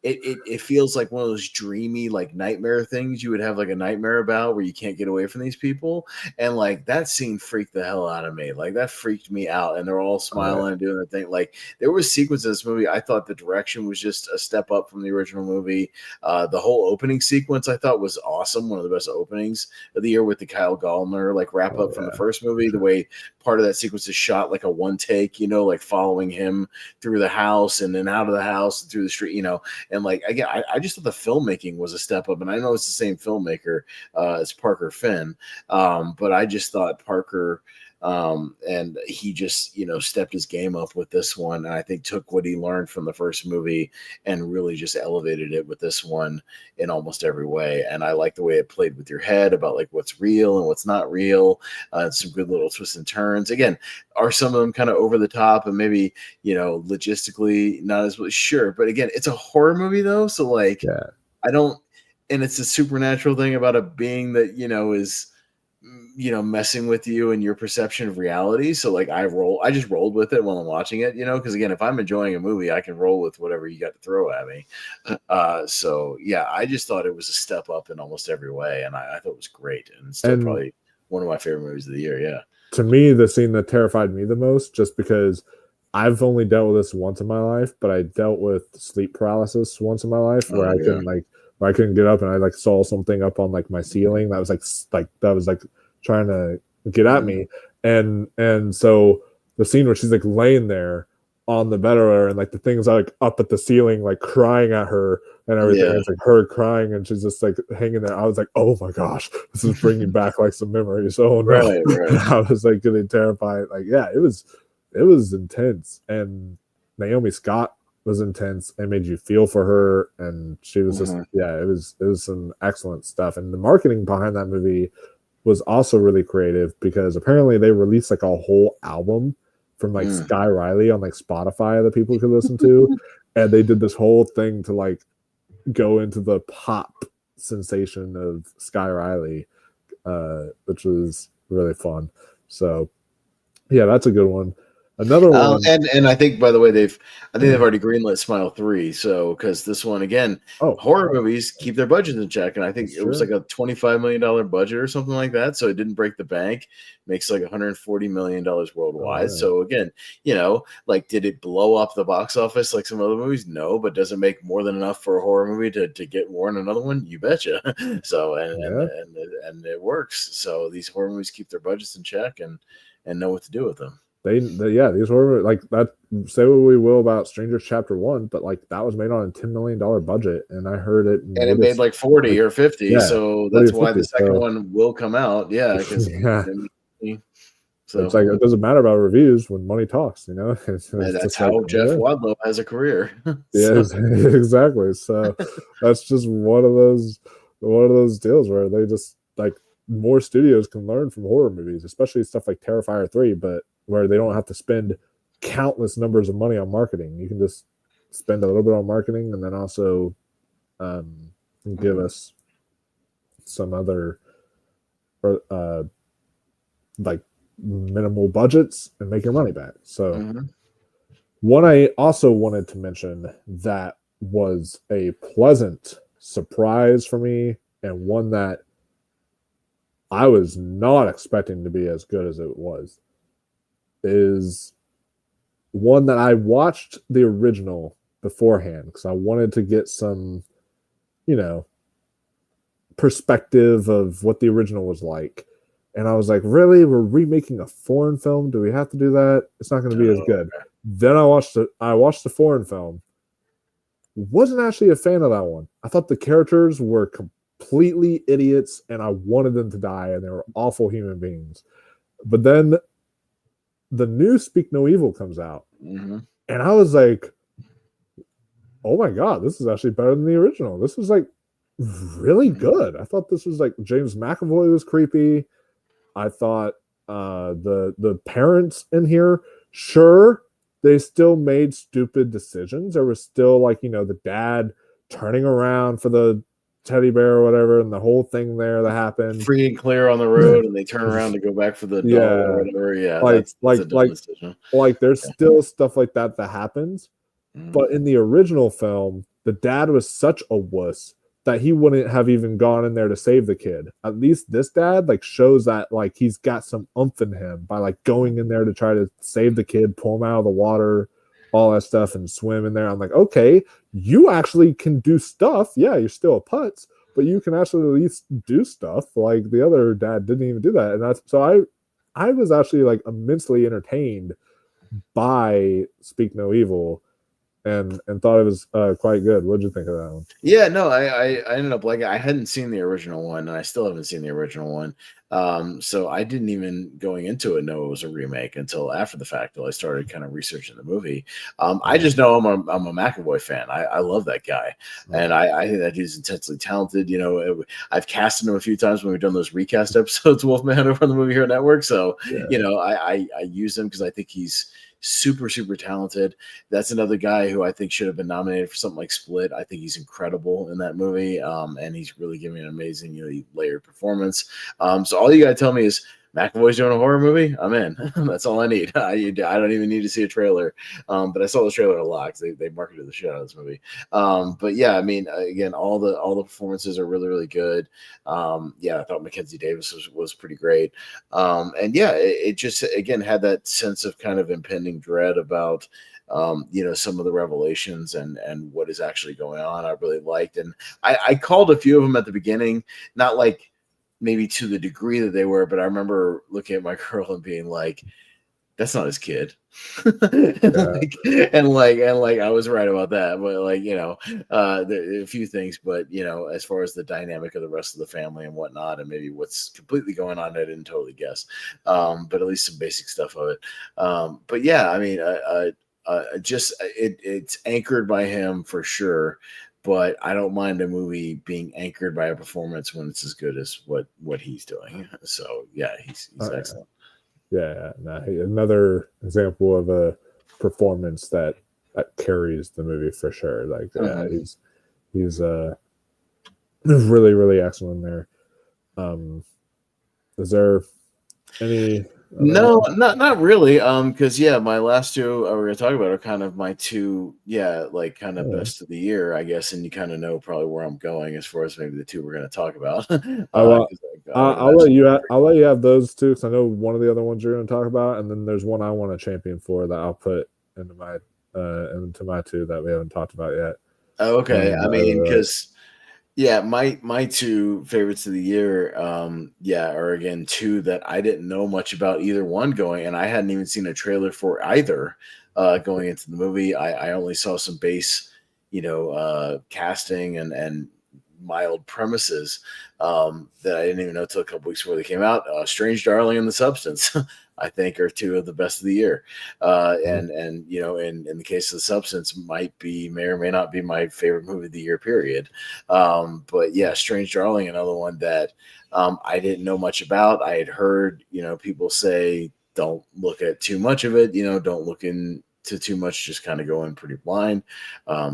it feels like one of those dreamy nightmare things you would have a nightmare about where you can't get away from these people. And that scene freaked the hell out of me. That freaked me out, and they're all smiling and doing their thing. There was sequences in this movie. I thought the direction was just a step up from the original movie. The whole opening sequence I thought was awesome. One of the best openings of the year with the Kyle Gallner wrap up from the first movie. The way part of that sequence is shot like a one take, following him through the house and then out of the house and through the street, and again, I just thought the filmmaking was a step up, and I know it's the same filmmaker as Parker Finn, but I just thought Parker And he just, stepped his game up with this one. And I think took what he learned from the first movie and really just elevated it with this one in almost every way. And I like the way it played with your head about like what's real and what's not real. Some good little twists and turns. Again, are some of them kind of over the top and maybe, logistically not as sure. But again, it's a horror movie though. So like, and it's a supernatural thing about a being that, is, messing with you and your perception of reality. So like I just rolled with it while I'm watching it, because again, if I'm enjoying a movie, I can roll with whatever you got to throw at me. So yeah, I just thought it was a step up in almost every way. And I thought it was great. And still probably one of my favorite movies of the year. Yeah. To me, the scene that terrified me the most, just because I've only dealt with this once in my life, but I dealt with sleep paralysis once in my life where I couldn't get up and I like saw something up on like my ceiling that was trying to get at me. And so the scene where she's like laying there on the bed or and like the things are like up at the ceiling, like crying at her and everything. Yeah. It's like her crying and she's just like hanging there. I was like, oh my gosh, this is bringing back like some memories. Oh no. Right. I was like getting terrified. Like, yeah, it was intense. And Naomi Scott was intense and made you feel for her. And she was just, it was some excellent stuff. And the marketing behind that movie was also really creative because apparently they released like a whole album from like Sky Riley on like Spotify that people could listen to. And they did this whole thing to like go into the pop sensation of Sky Riley, which was really fun. So yeah, that's a good one. Another one, and I think by the way they've already greenlit Smile 3. So because this one again, horror movies keep their budgets in check, and I think it was like a $25 million budget or something like that. So it didn't break the bank. Makes like $140 million worldwide. So again, like did it blow up the box office like some other movies? No, but does it make more than enough for a horror movie to get Warren another one? You betcha. So and it works. So these horror movies keep their budgets in check and know what to do with them. These were like that. Say what we will about Strangers Chapter 1, but like that was made on a $10 million budget, and I heard it, and it made like 40 or 50. Yeah, so that's why the second one will come out. Yeah, because so it's like it doesn't matter about reviews when money talks. That's how Jeff Wadlow has a career. Yeah, exactly. So that's just one of those deals where they just like more studios can learn from horror movies, especially stuff like Terrifier 3, but where they don't have to spend countless numbers of money on marketing. You can just spend a little bit on marketing and then also give us some other like minimal budgets and make your money back. So one I also wanted to mention that was a pleasant surprise for me and one that I was not expecting to be as good as it was is one that I watched the original beforehand because I wanted to get some, perspective of what the original was like. And I was like, really? We're remaking a foreign film? Do we have to do that? It's not going to be as good. Then I watched the foreign film. Wasn't actually a fan of that one. I thought the characters were completely idiots and I wanted them to die and they were awful human beings. But then the new Speak No Evil comes out and I was like, oh my God, this is actually better than the original. This was like really good. I thought this was like James McAvoy was creepy. I thought the parents in here, sure, they still made stupid decisions. There was still like, the dad turning around for the teddy bear or whatever, and the whole thing there that happened. Free and clear on the road, and they turn around to go back for the doll or whatever. Yeah, like there's still stuff like that happens. But in the original film, the dad was such a wuss that he wouldn't have even gone in there to save the kid. At least this dad like shows that like he's got some oomph in him by like going in there to try to save the kid, pull him out of the water, all that stuff, and swim in there. I'm like, okay, you actually can do stuff. Yeah, you're still a putz, but you can actually at least do stuff. Like the other dad didn't even do that. And that's so I was actually like immensely entertained by Speak No Evil. And thought it was quite good. What did you think of that one? Yeah, no, I ended up liking it. I hadn't seen the original one, and I still haven't seen the original one. So I didn't even going into it know it was a remake until after the fact. Till I started kind of researching the movie. I just know I'm a McAvoy fan. I love that guy, and I think that he's intensely talented. You know, I've casted him a few times when we've done those recast episodes, Wolfman, over on the Movie Hero Network. So you know, I use him because I think he's super talented. That's another guy who I think should have been nominated for something like Split. I think he's incredible in that movie, and he's really giving an amazing, layered performance. So all you gotta tell me is McAvoy's doing a horror movie. I'm in. That's all I need. I don't even need to see a trailer. But I saw the trailer a lot because they marketed the shit out of this movie. But yeah, I mean, again, all the performances are really good. Yeah, I thought Mackenzie Davis was pretty great. And yeah, it just again had that sense of kind of impending dread about some of the revelations and what is actually going on. I really liked, and I called a few of them at the beginning, not like maybe to the degree that they were, but I remember looking at my girl and being like, that's not his kid. and I was right about that. But there are a few things, but as far as the dynamic of the rest of the family and whatnot, and maybe what's completely going on, I didn't totally guess. But at least some basic stuff of it. But yeah, I mean, it's anchored by him for sure. But I don't mind a movie being anchored by a performance when it's as good as what he's doing. So yeah, he's excellent. Yeah, another example of a performance that carries the movie for sure. Like he's really excellent there. Is there any? No, not really. Because my last two we're gonna talk about are kind of my two, kind of best of the year, I guess, and you kind of know probably where I'm going as far as maybe the two we're gonna talk about. I'll let you have those two because I know one of the other ones you're gonna talk about, and then there's one I want to champion for that I'll put into my two that we haven't talked about yet. Okay, I mean, because. Yeah, my two favorites of the year, are again two that I didn't know much about either one going, and I hadn't even seen a trailer for either going into the movie. I only saw some base, casting and mild premises that I didn't even know till a couple weeks before they came out. Strange Darling and The Substance, I think, are two of the best of the year. And in the case of The Substance, may or may not be my favorite movie of the year, period. But yeah, Strange Darling, another one that I didn't know much about. I had heard, people say, don't look at too much of it, don't look into too much, just kind of go in pretty blind.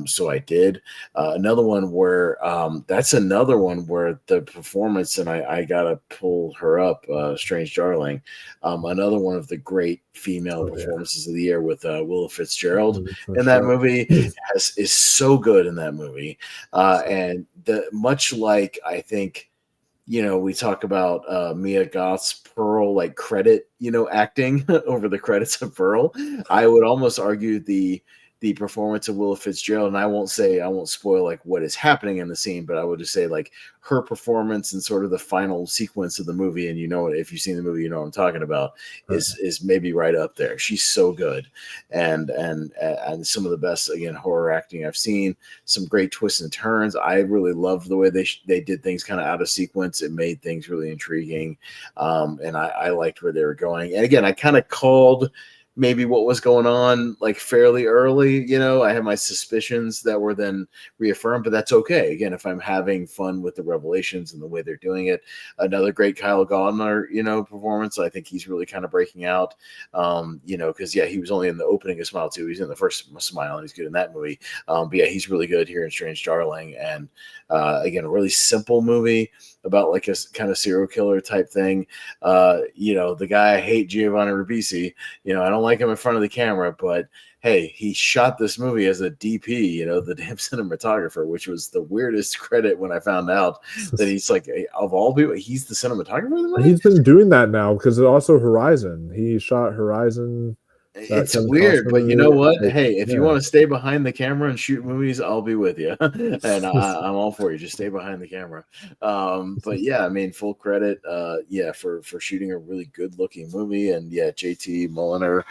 So I did. Another one where that's another one where the performance, and I gotta pull her up, Strange Darling, another one of the great female performances of the year with Willa Fitzgerald in that movie is so good in that movie. And much like I think we talk about Mia Goth's Pearl, like credit, acting over the credits of Pearl. I would almost argue the performance of Willa Fitzgerald, and I won't spoil like what is happening in the scene, but I would just say like her performance and sort of the final sequence of the movie, and if you've seen the movie, what I'm talking about, is maybe right up there. She's so good, and some of the best, again, horror acting I've seen. Some great twists and turns. I really loved the way they did things kind of out of sequence. It made things really intriguing, and I liked where they were going. And again, I kind of called maybe what was going on like fairly early. I had my suspicions that were then reaffirmed, but that's okay. Again, if I'm having fun with the revelations and the way they're doing it. Another great Kyle Gardner, performance. I think he's really kind of breaking out, because he was only in the opening of Smile 2. He's in the first Smile, and he's good in that movie. But yeah, he's really good here in Strange Darling. And again, a really simple movie about like a kind of serial killer type thing. The guy I hate, Giovanni Ribisi, I don't like him in front of the camera, but hey, he shot this movie as a DP, the damn cinematographer, which was the weirdest credit when I found out that he's like, of all people, he's the cinematographer. He's been doing that now because also Horizon. He shot Horizon. It's weird, but you know what? Hey, if you want to stay behind the camera and shoot movies, I'll be with you, and I'm all for you. Just stay behind the camera. But yeah, I mean, full credit, for shooting a really good looking movie, and JT Mulliner,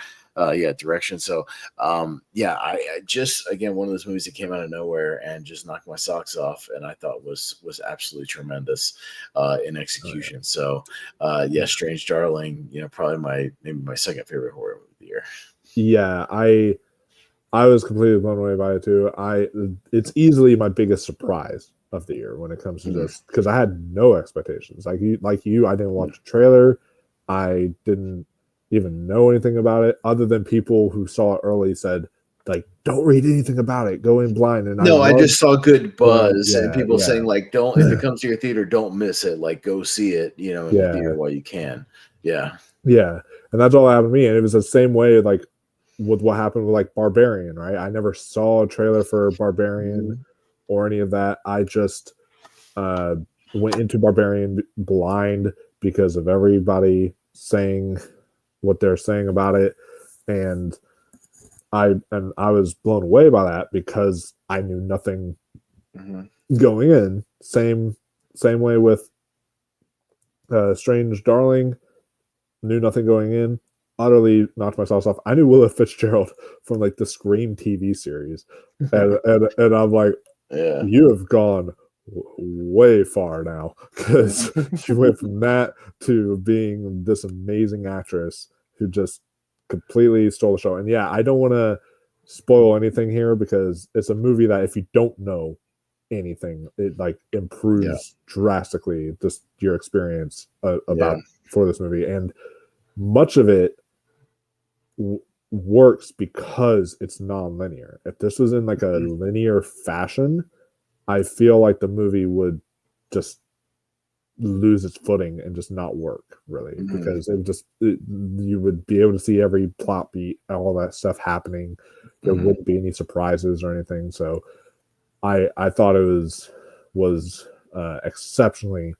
direction. So I just, again, one of those movies that came out of nowhere and just knocked my socks off, and I thought was absolutely tremendous in execution. So Strange Darling, probably maybe my second favorite horror movie of the year. Yeah, I was completely blown away by it too. It's easily my biggest surprise of the year when it comes to this, because I had no expectations. Like you, I didn't watch a trailer. I didn't even know anything about it, other than people who saw it early said, like, don't read anything about it, go in blind. And I just saw good buzz and people saying, like, don't, if it comes to your theater, don't miss it. Like, go see it, in the theater while you can. Yeah. Yeah. And that's all happened to me. And it was the same way, like, with what happened with like Barbarian, right? I never saw a trailer for Barbarian or any of that. I just went into Barbarian blind because of everybody saying what they're saying about it, and I was blown away by that because I knew nothing going in. Same way with Strange Darling, knew nothing going in. Utterly knocked my socks off. I knew Willa Fitzgerald from like the Scream TV series, and I'm like, you have gone way far now, because she went from that to being this amazing actress who just completely stole the show. And yeah, I don't want to spoil anything here because it's a movie that if you don't know anything, it like improves drastically just your experience about for this movie. And much of it works because it's non-linear. If this was in like a linear fashion, I feel like the movie would just lose its footing and just not work really, because you would be able to see every plot beat, all that stuff happening. There wouldn't be any surprises or anything. So I thought it was exceptionally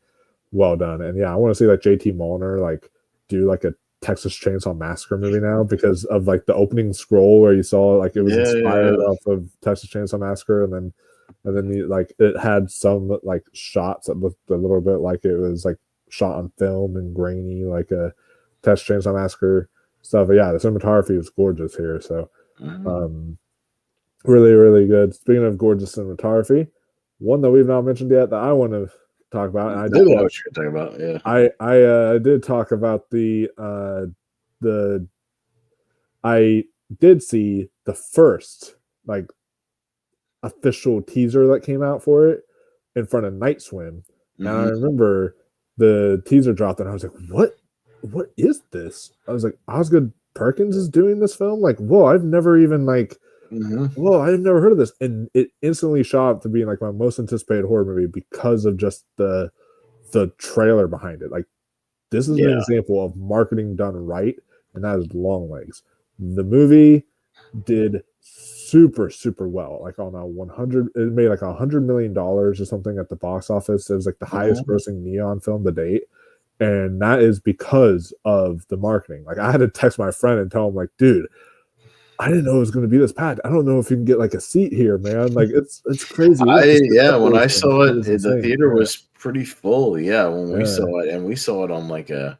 well done. And yeah, I want to see like JT Mulner like do like a Texas Chainsaw Massacre movie now, because of like the opening scroll where you saw like it was inspired off of Texas Chainsaw Massacre, and then like it had some like shots that looked a little bit like it was like shot on film and grainy, like a Texas Chainsaw Massacre stuff. But yeah, the cinematography was gorgeous here. So really, really good. Speaking of gorgeous cinematography, one that we've not mentioned yet that I want to talk about, and I did watch. What you're talking about, yeah. I did talk about I did see the first like official teaser that came out for it in front of Night Swim, and I remember the teaser dropped, and I was like, "What is this?" I was like, "Osgood Perkins is doing this film?" Like, whoa! I've never even like. Whoa, I've never heard of this. And it instantly shot up to being like my most anticipated horror movie because of just the trailer behind it. Like, this is an example of marketing done right, and that is Longlegs. The movie did super, super well. Like on a 100, it made like $100 million or something at the box office. It was like the highest grossing Neon film to date. And that is because of the marketing. Like, I had to text my friend and tell him, like, dude, I didn't know it was going to be this packed. I don't know if you can get like a seat here, man. Like, it's crazy. When I saw it, the theater was pretty full. Yeah, when we saw it, and we saw it on like a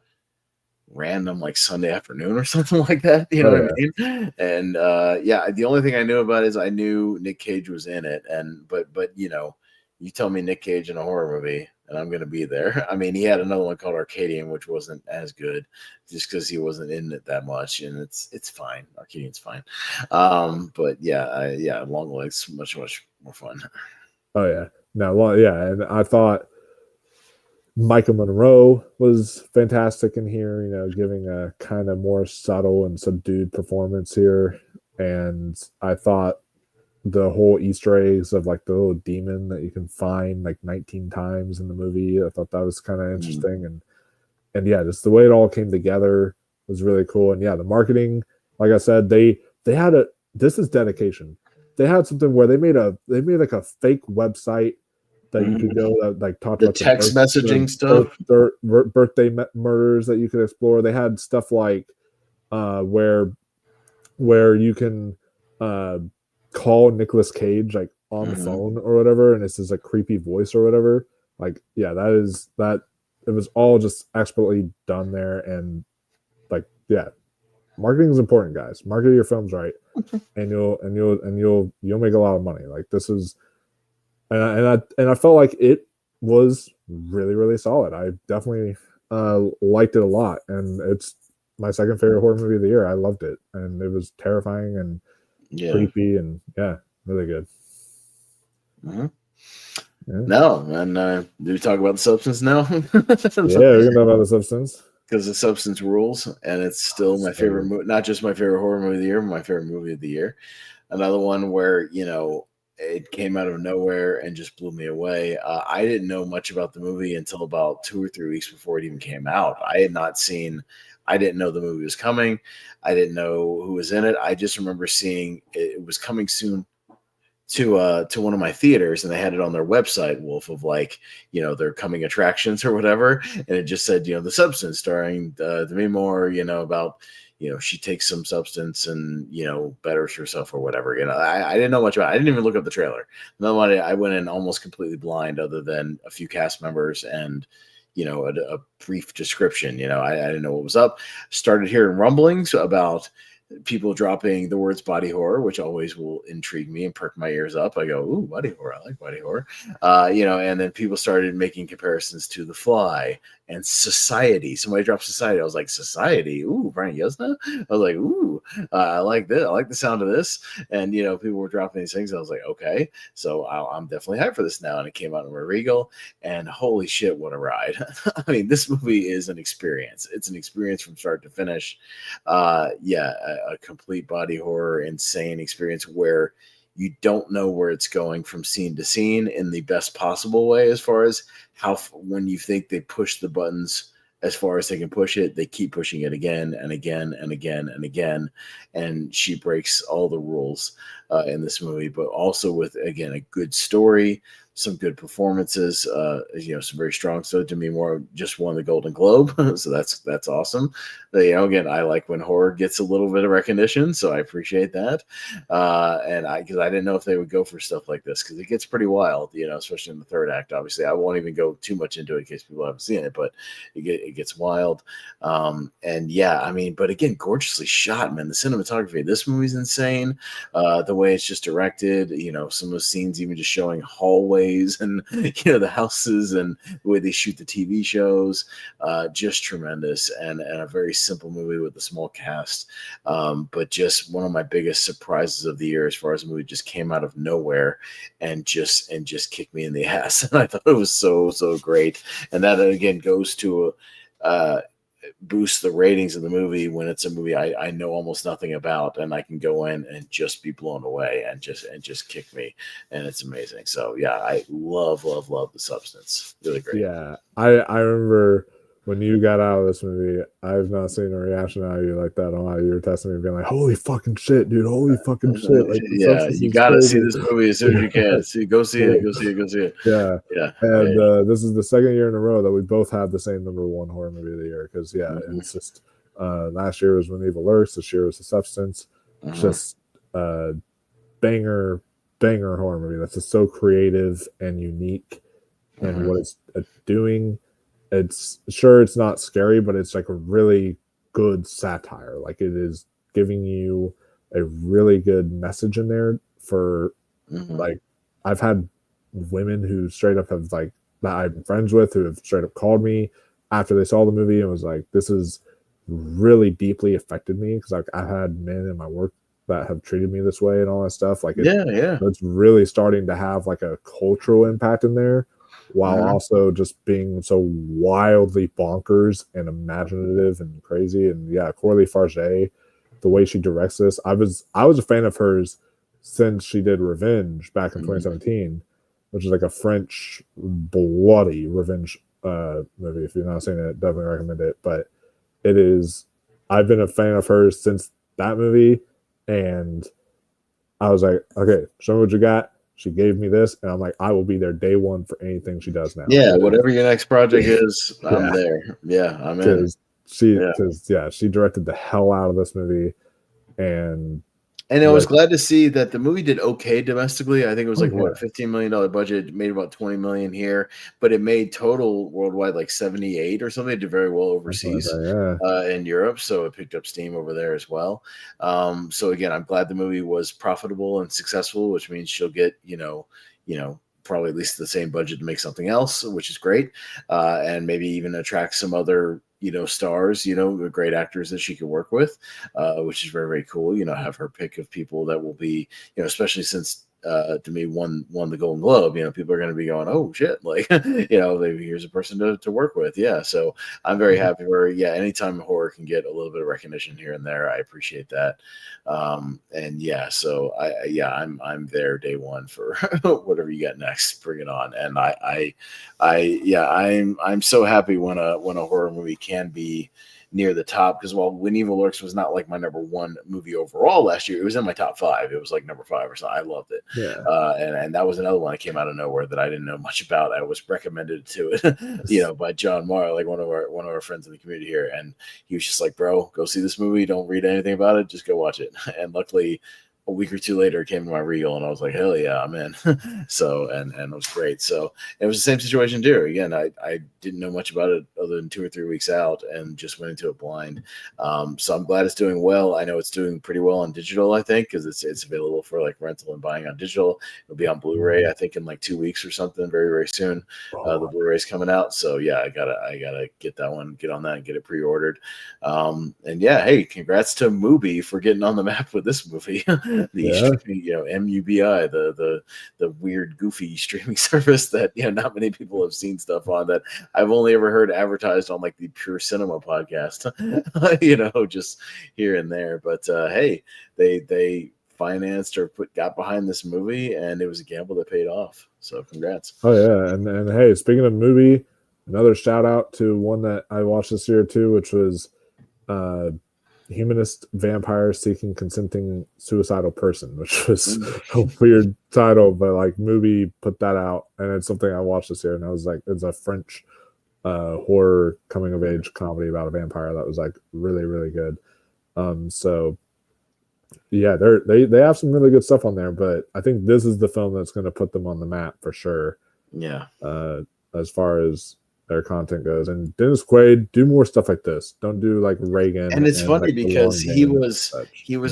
random like Sunday afternoon or something like that. You know what I mean? And the only thing I knew about it is I knew Nick Cage was in it, and but you tell me Nick Cage in a horror movie, and I'm going to be there. I mean, he had another one called Arcadian, which wasn't as good, just because he wasn't in it that much, and it's fine. Arcadian's fine, but Longlegs much more fun. Oh yeah, no, and I thought Micah Monroe was fantastic in here. Giving a kind of more subtle and subdued performance here, and I thought the whole Easter eggs of like the little demon that you can find like 19 times in the movie, I thought that was kind of interesting. And yeah, just the way it all came together was really cool. And yeah, the marketing, like I said, they had this is dedication. They had something where they made like a fake website that you could go that like talked about text messaging stuff, birthday murders that you could explore. They had stuff like where you can call Nicolas Cage like on the phone or whatever, and it's just a creepy voice or whatever. Like, yeah, it was all just expertly done there, and like, yeah, marketing is important, guys. Market your films right, and you'll make a lot of money. Like this is, and I felt like it was really really solid. I definitely liked it a lot, and it's my second favorite horror movie of the year. I loved it, and it was terrifying and creepy, and really good. Yeah. No, and do we talk about the substance now? Yeah, we can talk about the substance. Because the substance rules, and it's still my favorite movie. Not just my favorite horror movie of the year, but my favorite movie of the year. Another one where it came out of nowhere and just blew me away. I didn't know much about the movie until about 2 or 3 weeks before it even came out. I didn't know the movie was coming. I didn't know who was in it. I just remember seeing it was coming soon to one of my theaters, and they had it on their website, Wolf, of their coming attractions or whatever, and it just said The Substance, starring Demi Moore, about she takes some substance and betters herself or whatever. I didn't know much about it. I didn't even look up the trailer. I went in almost completely blind, other than a few cast members and a brief description. I didn't know what was up. Started hearing rumblings about people dropping the words body horror, which always will intrigue me and perk my ears up. I go, ooh, body horror. I like body horror. And then people started making comparisons to The Fly and Society. Somebody dropped Society. I was like, Society? Ooh, Brian Yuzna? I was like, ooh, I like this. I like the sound of this. And, people were dropping these things. I was like, okay, so I'm definitely hyped for this now. And it came out in Regal, and holy shit, what a ride. I mean, this movie is an experience. It's an experience from start to finish. A complete body horror, insane experience where you don't know where it's going from scene to scene in the best possible way, as far as how, when you think they push the buttons as far as they can push it, they keep pushing it again and again and again and again. And she breaks all the rules in this movie, but also with, again, a good story, some good performances, some very strong. So Demi Moore just won the Golden Globe, so that's awesome. Again, I like when horror gets a little bit of recognition, so I appreciate that. Because I didn't know if they would go for stuff like this, because it gets pretty wild, especially in the third act. Obviously, I won't even go too much into it in case people haven't seen it, but it gets wild. But again, gorgeously shot, man. The cinematography of this movie's insane. The way it's just directed, some of the scenes even just showing hallways and the houses and the way they shoot the TV shows, just tremendous, and a very simple movie with a small cast, but just one of my biggest surprises of the year, as far as the movie just came out of nowhere and just kicked me in the ass. And I thought it was so great, and that again goes to boost the ratings of the movie when it's a movie I know almost nothing about, and I can go in and just be blown away and just kick me, and it's amazing. So yeah, I love The Substance. Really great. Yeah, I remember when you got out of this movie, I've not seen a reaction out of you like that on how you were testing me, being like, holy fucking shit, dude, holy fucking shit. Like, yeah, you gotta see this movie as soon as you can. Go see it. Yeah. And this is the second year in a row that we both have the same number one horror movie of the year, because it's just last year was When Evil Lurks, this year was The Substance. Just banger horror movie that's just so creative and unique, and what it's doing. It's not scary, but it's like a really good satire. Like, it is giving you a really good message in there for like, I've had women who straight up have, like, that I'm friends with, who have straight up called me after they saw the movie and was like, this is really deeply affected me, because like I've had men in my work that have treated me this way and all that stuff. Like, it's really starting to have like a cultural impact in there, while also just being so wildly bonkers and imaginative and crazy. And yeah, Coralie Farge, the way she directs this, I was a fan of hers since she did Revenge back in 2017, which is like a French bloody revenge movie. If you've not seen it, definitely recommend it. But I've been a fan of hers since that movie, and I was like, okay, show me what you got. She gave me this, and I'm like, I will be there day one for anything she does now. Yeah, whatever your next project is, I'm there. Yeah, I'm in. She directed the hell out of this movie, and And I was Like, glad to see that the movie did okay domestically. I think it was oh like yeah, what $15 million budget, made about 20 million here, but it made total worldwide like 78 or something. It did very well something like overseas that. in Europe, so it picked up steam over there as well. So again, I'm glad the movie was profitable and successful, which means she'll get probably at least the same budget to make something else, which is great, and maybe even attract some other stars, great actors that she could work with, which is very, very cool. Have her pick of people that will be, especially since to me won the Golden Globe. People are going to be going, oh shit, like maybe here's a person to work with. Yeah, so I'm very happy for anytime horror can get a little bit of recognition here and there, I appreciate that. And yeah, so I'm there day one for whatever you got next. Bring it on. And I'm so happy when a horror movie can be near the top, because while When Evil Lurks was not like my number one movie overall last year, it was in my top 5. It was like number 5 or something. I loved it. Yeah. And that was another one that came out of nowhere that I didn't know much about. I was recommended to it, by John Marr, like one of our friends in the community here, and he was just like, "Bro, go see this movie. Don't read anything about it. Just go watch it." And luckily, a week or two later, it came to my Regal, and I was like, "Hell yeah, I'm in!" So and it was great. So it was the same situation too. Again, I didn't know much about it other than 2 or 3 weeks out, and just went into it blind. So I'm glad it's doing well. I know it's doing pretty well on digital, I think, because it's available for like rental and buying on digital. It'll be on Blu-ray, I think, in like 2 weeks or something, very, very soon. The Blu-ray's coming out. So yeah, I gotta get that one, get on that and get it pre-ordered. And yeah, hey, congrats to Mubi for getting on the map with this movie. MUBI, the weird, goofy streaming service that not many people have seen stuff on, that I've only ever heard advertised on like the Pure Cinema podcast, just here and there. But hey, they financed or got behind this movie, and it was a gamble that paid off. So congrats. Oh yeah, and hey, speaking of movie, another shout out to one that I watched this year too, which was Humanist Vampire Seeking Consenting Suicidal Person, which was a weird title, but like Mubi put that out, and it's something I watched this year, and I was like, it's a French horror coming of age comedy about a vampire that was like really, really good. So yeah, they have some really good stuff on there, but I think this is the film that's going to put them on the map for sure. Yeah. As far as their content goes, and Dennis Quaid, do more stuff like this. Don't do like Reagan. And it's funny like because he was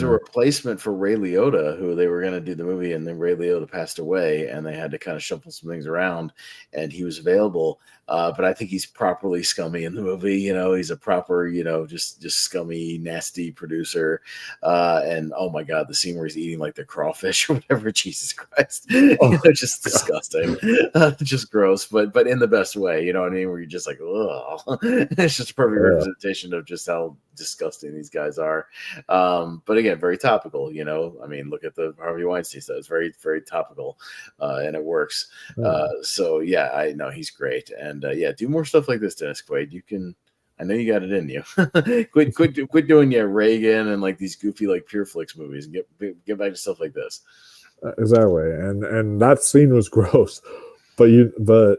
a replacement for Ray Liotta, who they were going to do the movie, and then Ray Liotta passed away, and they had to kind of shuffle some things around, and he was available. But I think he's properly scummy in the movie. He's a proper, just scummy, nasty producer. And oh my God, the scene where he's eating like the crawfish or whatever, Jesus Christ, just disgusting, just gross, but in the best way. You know what I mean? Where you're just like, oh, it's just a perfect representation of just how disgusting these guys are. But again, very topical. I mean, look at the Harvey Weinstein stuff. It's very, very topical, and it works. So yeah, I know he's great, and do more stuff like this, Dennis Quaid. You can. I know you got it in you. quit doing Reagan and like these goofy like Pure Flix movies, and get back to stuff like this. Exactly, and that scene was gross. But that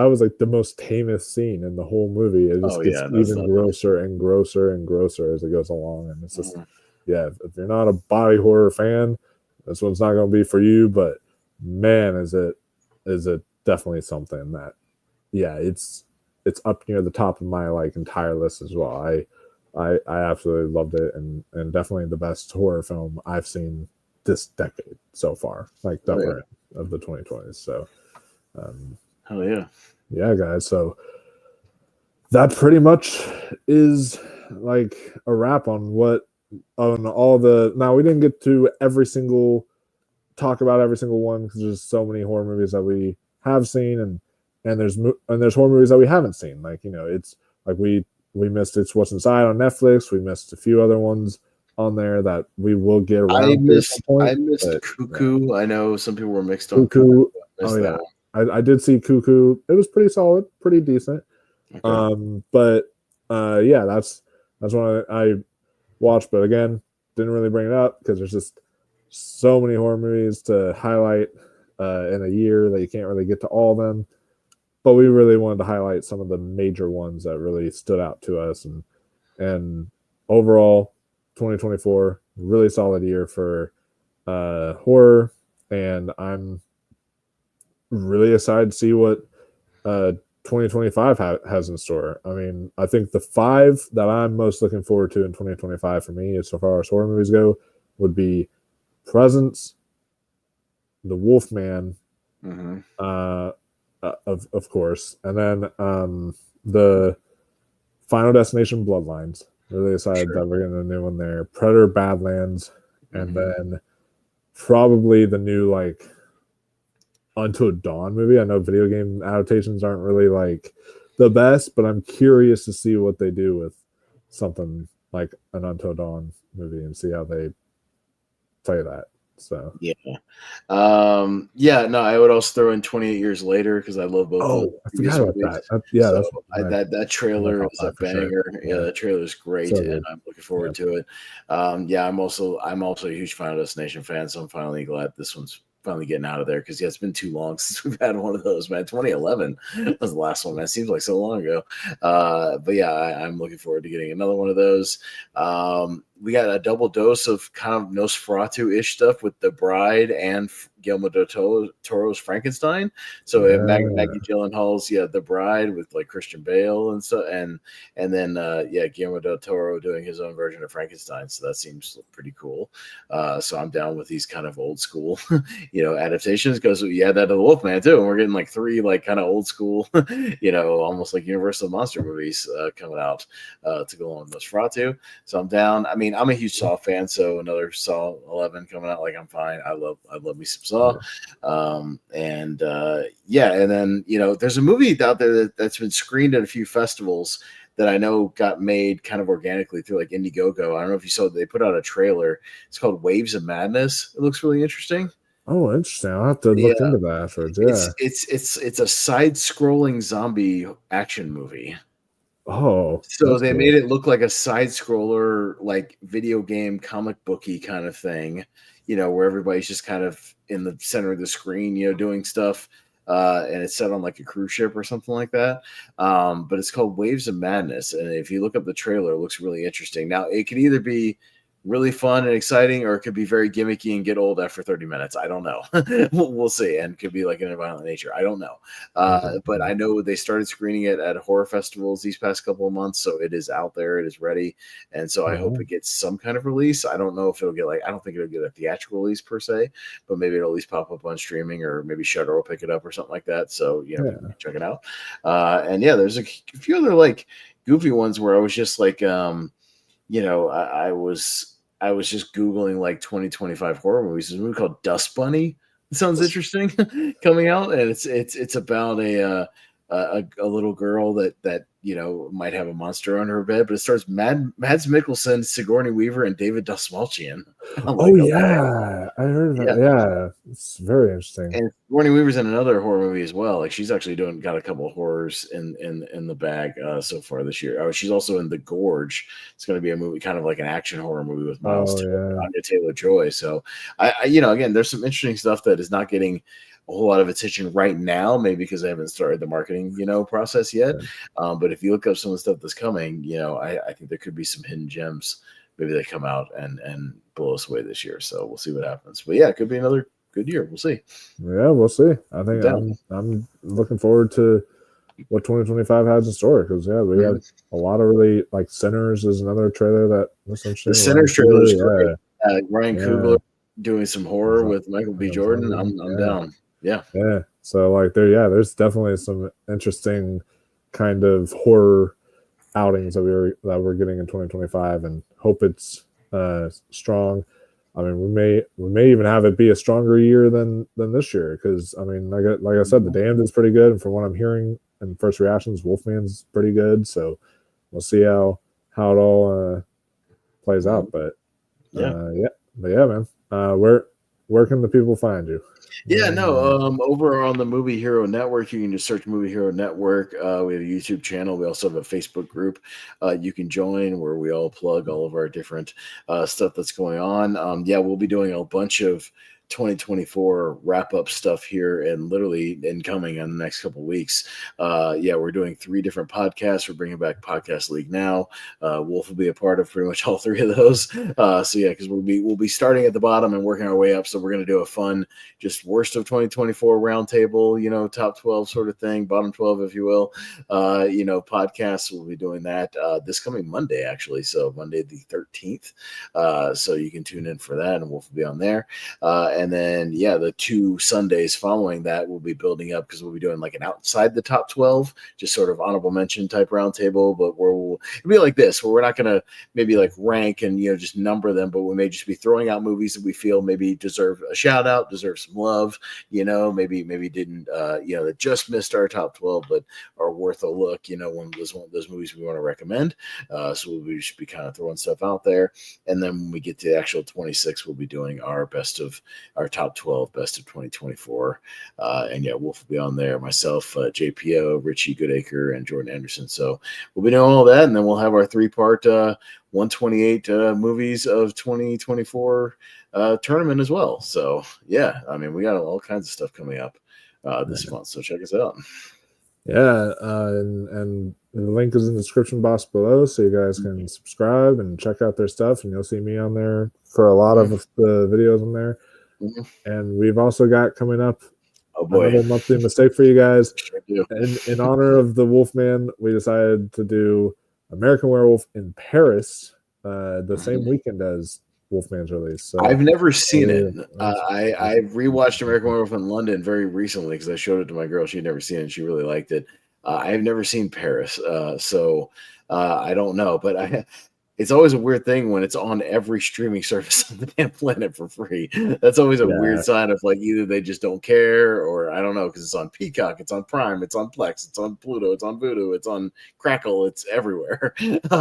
was like the most tamest scene in the whole movie. It just gets even grosser and grosser and grosser as it goes along. And it's just, if you're not a body horror fan, this one's not going to be for you. But man, is it definitely something that, it's up near the top of my like entire list as well. I absolutely loved it, and definitely the best horror film I've seen this decade so far, like that we're in, of the 2020s. So. Hell yeah, guys. So that pretty much is like a wrap on all the. Now we didn't get to talk about every single one, because there's so many horror movies that we have seen, and there's horror movies that we haven't seen. Like it's like we missed It's What's Inside on Netflix. We missed a few other ones on there that we will get around. I missed Cuckoo. Yeah. I know some people were mixed on Cuckoo. Oh yeah. I did see Cuckoo. It was pretty solid, pretty decent. Okay. But that's one I watched, but again, didn't really bring it up because there's just so many horror movies to highlight in a year that you can't really get to all of them. But we really wanted to highlight some of the major ones that really stood out to us, and overall, 2024, really solid year for horror, and I'm really excited to see what 2025 has in store. I mean, I think the 5 that I'm most looking forward to in 2025 for me, as far as horror movies go, would be Presence, The Wolfman, of course, and then the Final Destination Bloodlines. Really excited that we're getting a new one there. Predator Badlands, and then probably the new like Until Dawn movie. I know video game adaptations aren't really like the best, but I'm curious to see what they do with something like an Until Dawn movie and see how they play that. So no, I would also throw in 28 Years Later because I love both. Oh, I forgot about that. That trailer is a banger. Sure. Yeah, that trailer is great, and I'm looking forward to it. I'm also a huge Final Destination fan, so I'm finally glad this one's finally getting out of there because it's been too long since we've had one of those, man. 2011 was the last one, man. It seems like so long ago. I'm looking forward to getting another one of those. We got a double dose of kind of Nosferatu-ish stuff with The Bride and Guillermo del Toro's Frankenstein. So Maggie Gyllenhaal's The Bride with like Christian Bale and so and then Guillermo del Toro doing his own version of Frankenstein. So that seems pretty cool. So I'm down with these kind of old school adaptations because you had that of The Wolfman too, and we're getting like 3 like kind of old school almost like Universal monster movies coming out to go on with Nosferatu. So I'm down. I mean, I'm a huge Saw fan, so another Saw 11 coming out, like I'm fine. I love me some Saw. And then there's a movie out there that's been screened at a few festivals that I know got made kind of organically through like Indiegogo. I don't know if you saw, they put out a trailer. It's called Waves of Madness. It looks really interesting. Oh, interesting. I'll have to look into that afterwards. Yeah. It's a side-scrolling zombie action movie. Oh, so they made it look like a side scroller, like video game comic booky kind of thing, where everybody's just kind of in the center of the screen, doing stuff. And it's set on like a cruise ship or something like that. But it's called Waves of Madness. And if you look up the trailer, it looks really interesting. Now, it could either be really fun and exciting, or it could be very gimmicky and get old after 30 minutes. I don't know. We'll see. And could be like in a violent nature. I don't know. But I know they started screening it at horror festivals these past couple of months. So it is out there. It is ready. And so I hope it gets some kind of release. I don't know if it'll get I don't think it'll get a theatrical release per se, but maybe it'll at least pop up on streaming, or maybe Shudder will pick it up or something like that. So, check it out. There's a few other like goofy ones where I was just like, I was just Googling like 2025 horror movies. There's a movie called Dust Bunny. It sounds interesting coming out. And it's about a little girl that might have a monster on her bed, but it stars Mads Mikkelsen, Sigourney Weaver, and David Dastmalchian. I heard of that. Yeah, it's very interesting. And Sigourney Weaver's in another horror movie as well. Like she's actually got a couple of horrors in the bag so far this year. She's also in The Gorge. It's going to be a movie, kind of like an action horror movie with Miles Anya Taylor-Joy. So I again, there's some interesting stuff that is not getting a whole lot of attention right now, maybe because I haven't started the marketing, process yet. But if you look up some of the stuff that's coming, I think there could be some hidden gems. Maybe they come out and blow us away this year. So we'll see what happens. But yeah, it could be another good year. We'll see. Yeah, we'll see. I think I'm looking forward to what 2025 has in store, because we have a lot of really like Sinners is another trailer that looks interesting. The Sinners trailer is great. Ryan Coogler doing some horror with Michael B. Jordan. I'm down. Yeah. So like there's definitely some interesting kind of horror outings that we're getting in 2025, and hope it's strong. I mean, we may even have it be a stronger year than this year, because I mean, like I said, The Damned is pretty good, and from what I'm hearing and first reactions, Wolfman's pretty good. So we'll see how it all plays out. But man, where can the people find you? Over on the Movie Hero Network, you can just search Movie Hero Network. We have a YouTube channel. We also have a Facebook group you can join, where we all plug all of our different stuff that's going on. We'll be doing a bunch of 2024 wrap up stuff here and literally incoming in the next couple of weeks. We're doing 3 different podcasts. We're bringing back Podcast League now. Wolf will be a part of pretty much all 3 of those. Because we'll be starting at the bottom and working our way up. So we're going to do a fun, just worst of 2024 roundtable, top 12 sort of thing, bottom 12, if you will. Podcasts. We'll be doing that this coming Monday, actually. So Monday the 13th. So you can tune in for that, and Wolf will be on there. And then, the 2 Sundays following that will be building up because we'll be doing like an outside the top 12, just sort of honorable mention type roundtable. But it'll be like this, where we're not going to maybe like rank and, just number them, but we may just be throwing out movies that we feel maybe deserve a shout out, deserve some love, maybe didn't, that just missed our top 12, but are worth a look, one of those movies we want to recommend. So we should be kind of throwing stuff out there. And then when we get to the actual 26, we'll be doing our top 12 best of 2024. Wolf will be on there, myself, JPO, Richie Goodacre, and Jordan Anderson. So we'll be doing all that, and then we'll have our 3-part 128 movies of 2024 tournament as well. So we got all kinds of stuff coming up this month. So check us out. And the link is in the description box below, so you guys can subscribe and check out their stuff, and you'll see me on there for a lot of the videos on there. And we've also got coming up another monthly mistake for you guys. In honor of the Wolfman, we decided to do American Werewolf in Paris the same weekend as Wolfman's release. So I've never seen it. I rewatched American Werewolf in London very recently because I showed it to my girl. She'd never seen it, and she really liked it. I've never seen Paris, so I don't know. But it's always a weird thing when it's on every streaming service on the damn planet for free. That's always a weird sign of like either they just don't care, or I don't know, because it's on Peacock, it's on Prime, it's on Plex, it's on Pluto, it's on Vudu, it's on Crackle, it's everywhere. It's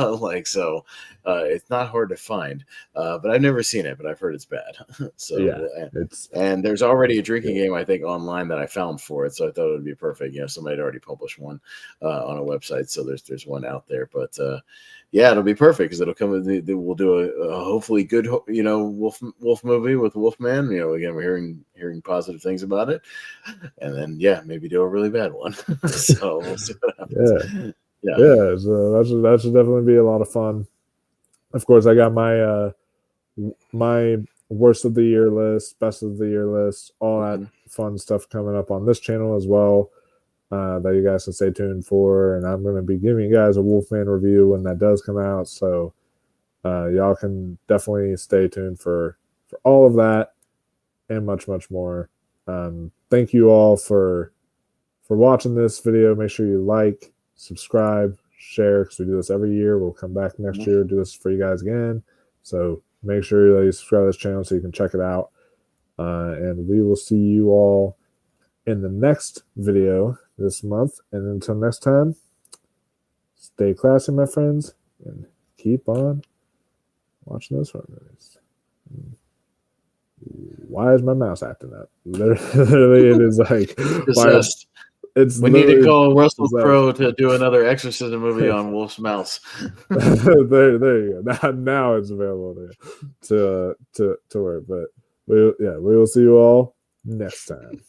not hard to find. But I've never seen it, but I've heard it's bad. And there's already a drinking game, I think, online that I found for it, so I thought it would be perfect. Somebody had already published one on a website, so there's one out there, but it'll be perfect because it'll come with we'll do a hopefully good wolf movie with Wolfman. Again, we're hearing positive things about it, and then maybe do a really bad one. So we'll see what happens. So that should definitely be a lot of fun. Of course, I got my my worst of the year list, best of the year list, all that fun stuff coming up on this channel as well. That you guys can stay tuned for, and I'm going to be giving you guys a Wolfman review when that does come out, so y'all can definitely stay tuned for all of that and much more. Thank you all for watching this video. Make sure you like, subscribe, share, because we do this every year. We'll come back next year, do this for you guys again, so make sure that you subscribe to this channel so you can check it out, and we will see you all in the next video this month. And until next time, stay classy, my friends, and keep on watching those horror movies. Why is my mouse acting up? Literally, it is like we need to call Russell Crowe to do another exorcism movie on Wolf's Mouse. there you go. Now it's available to work. But we will see you all next time.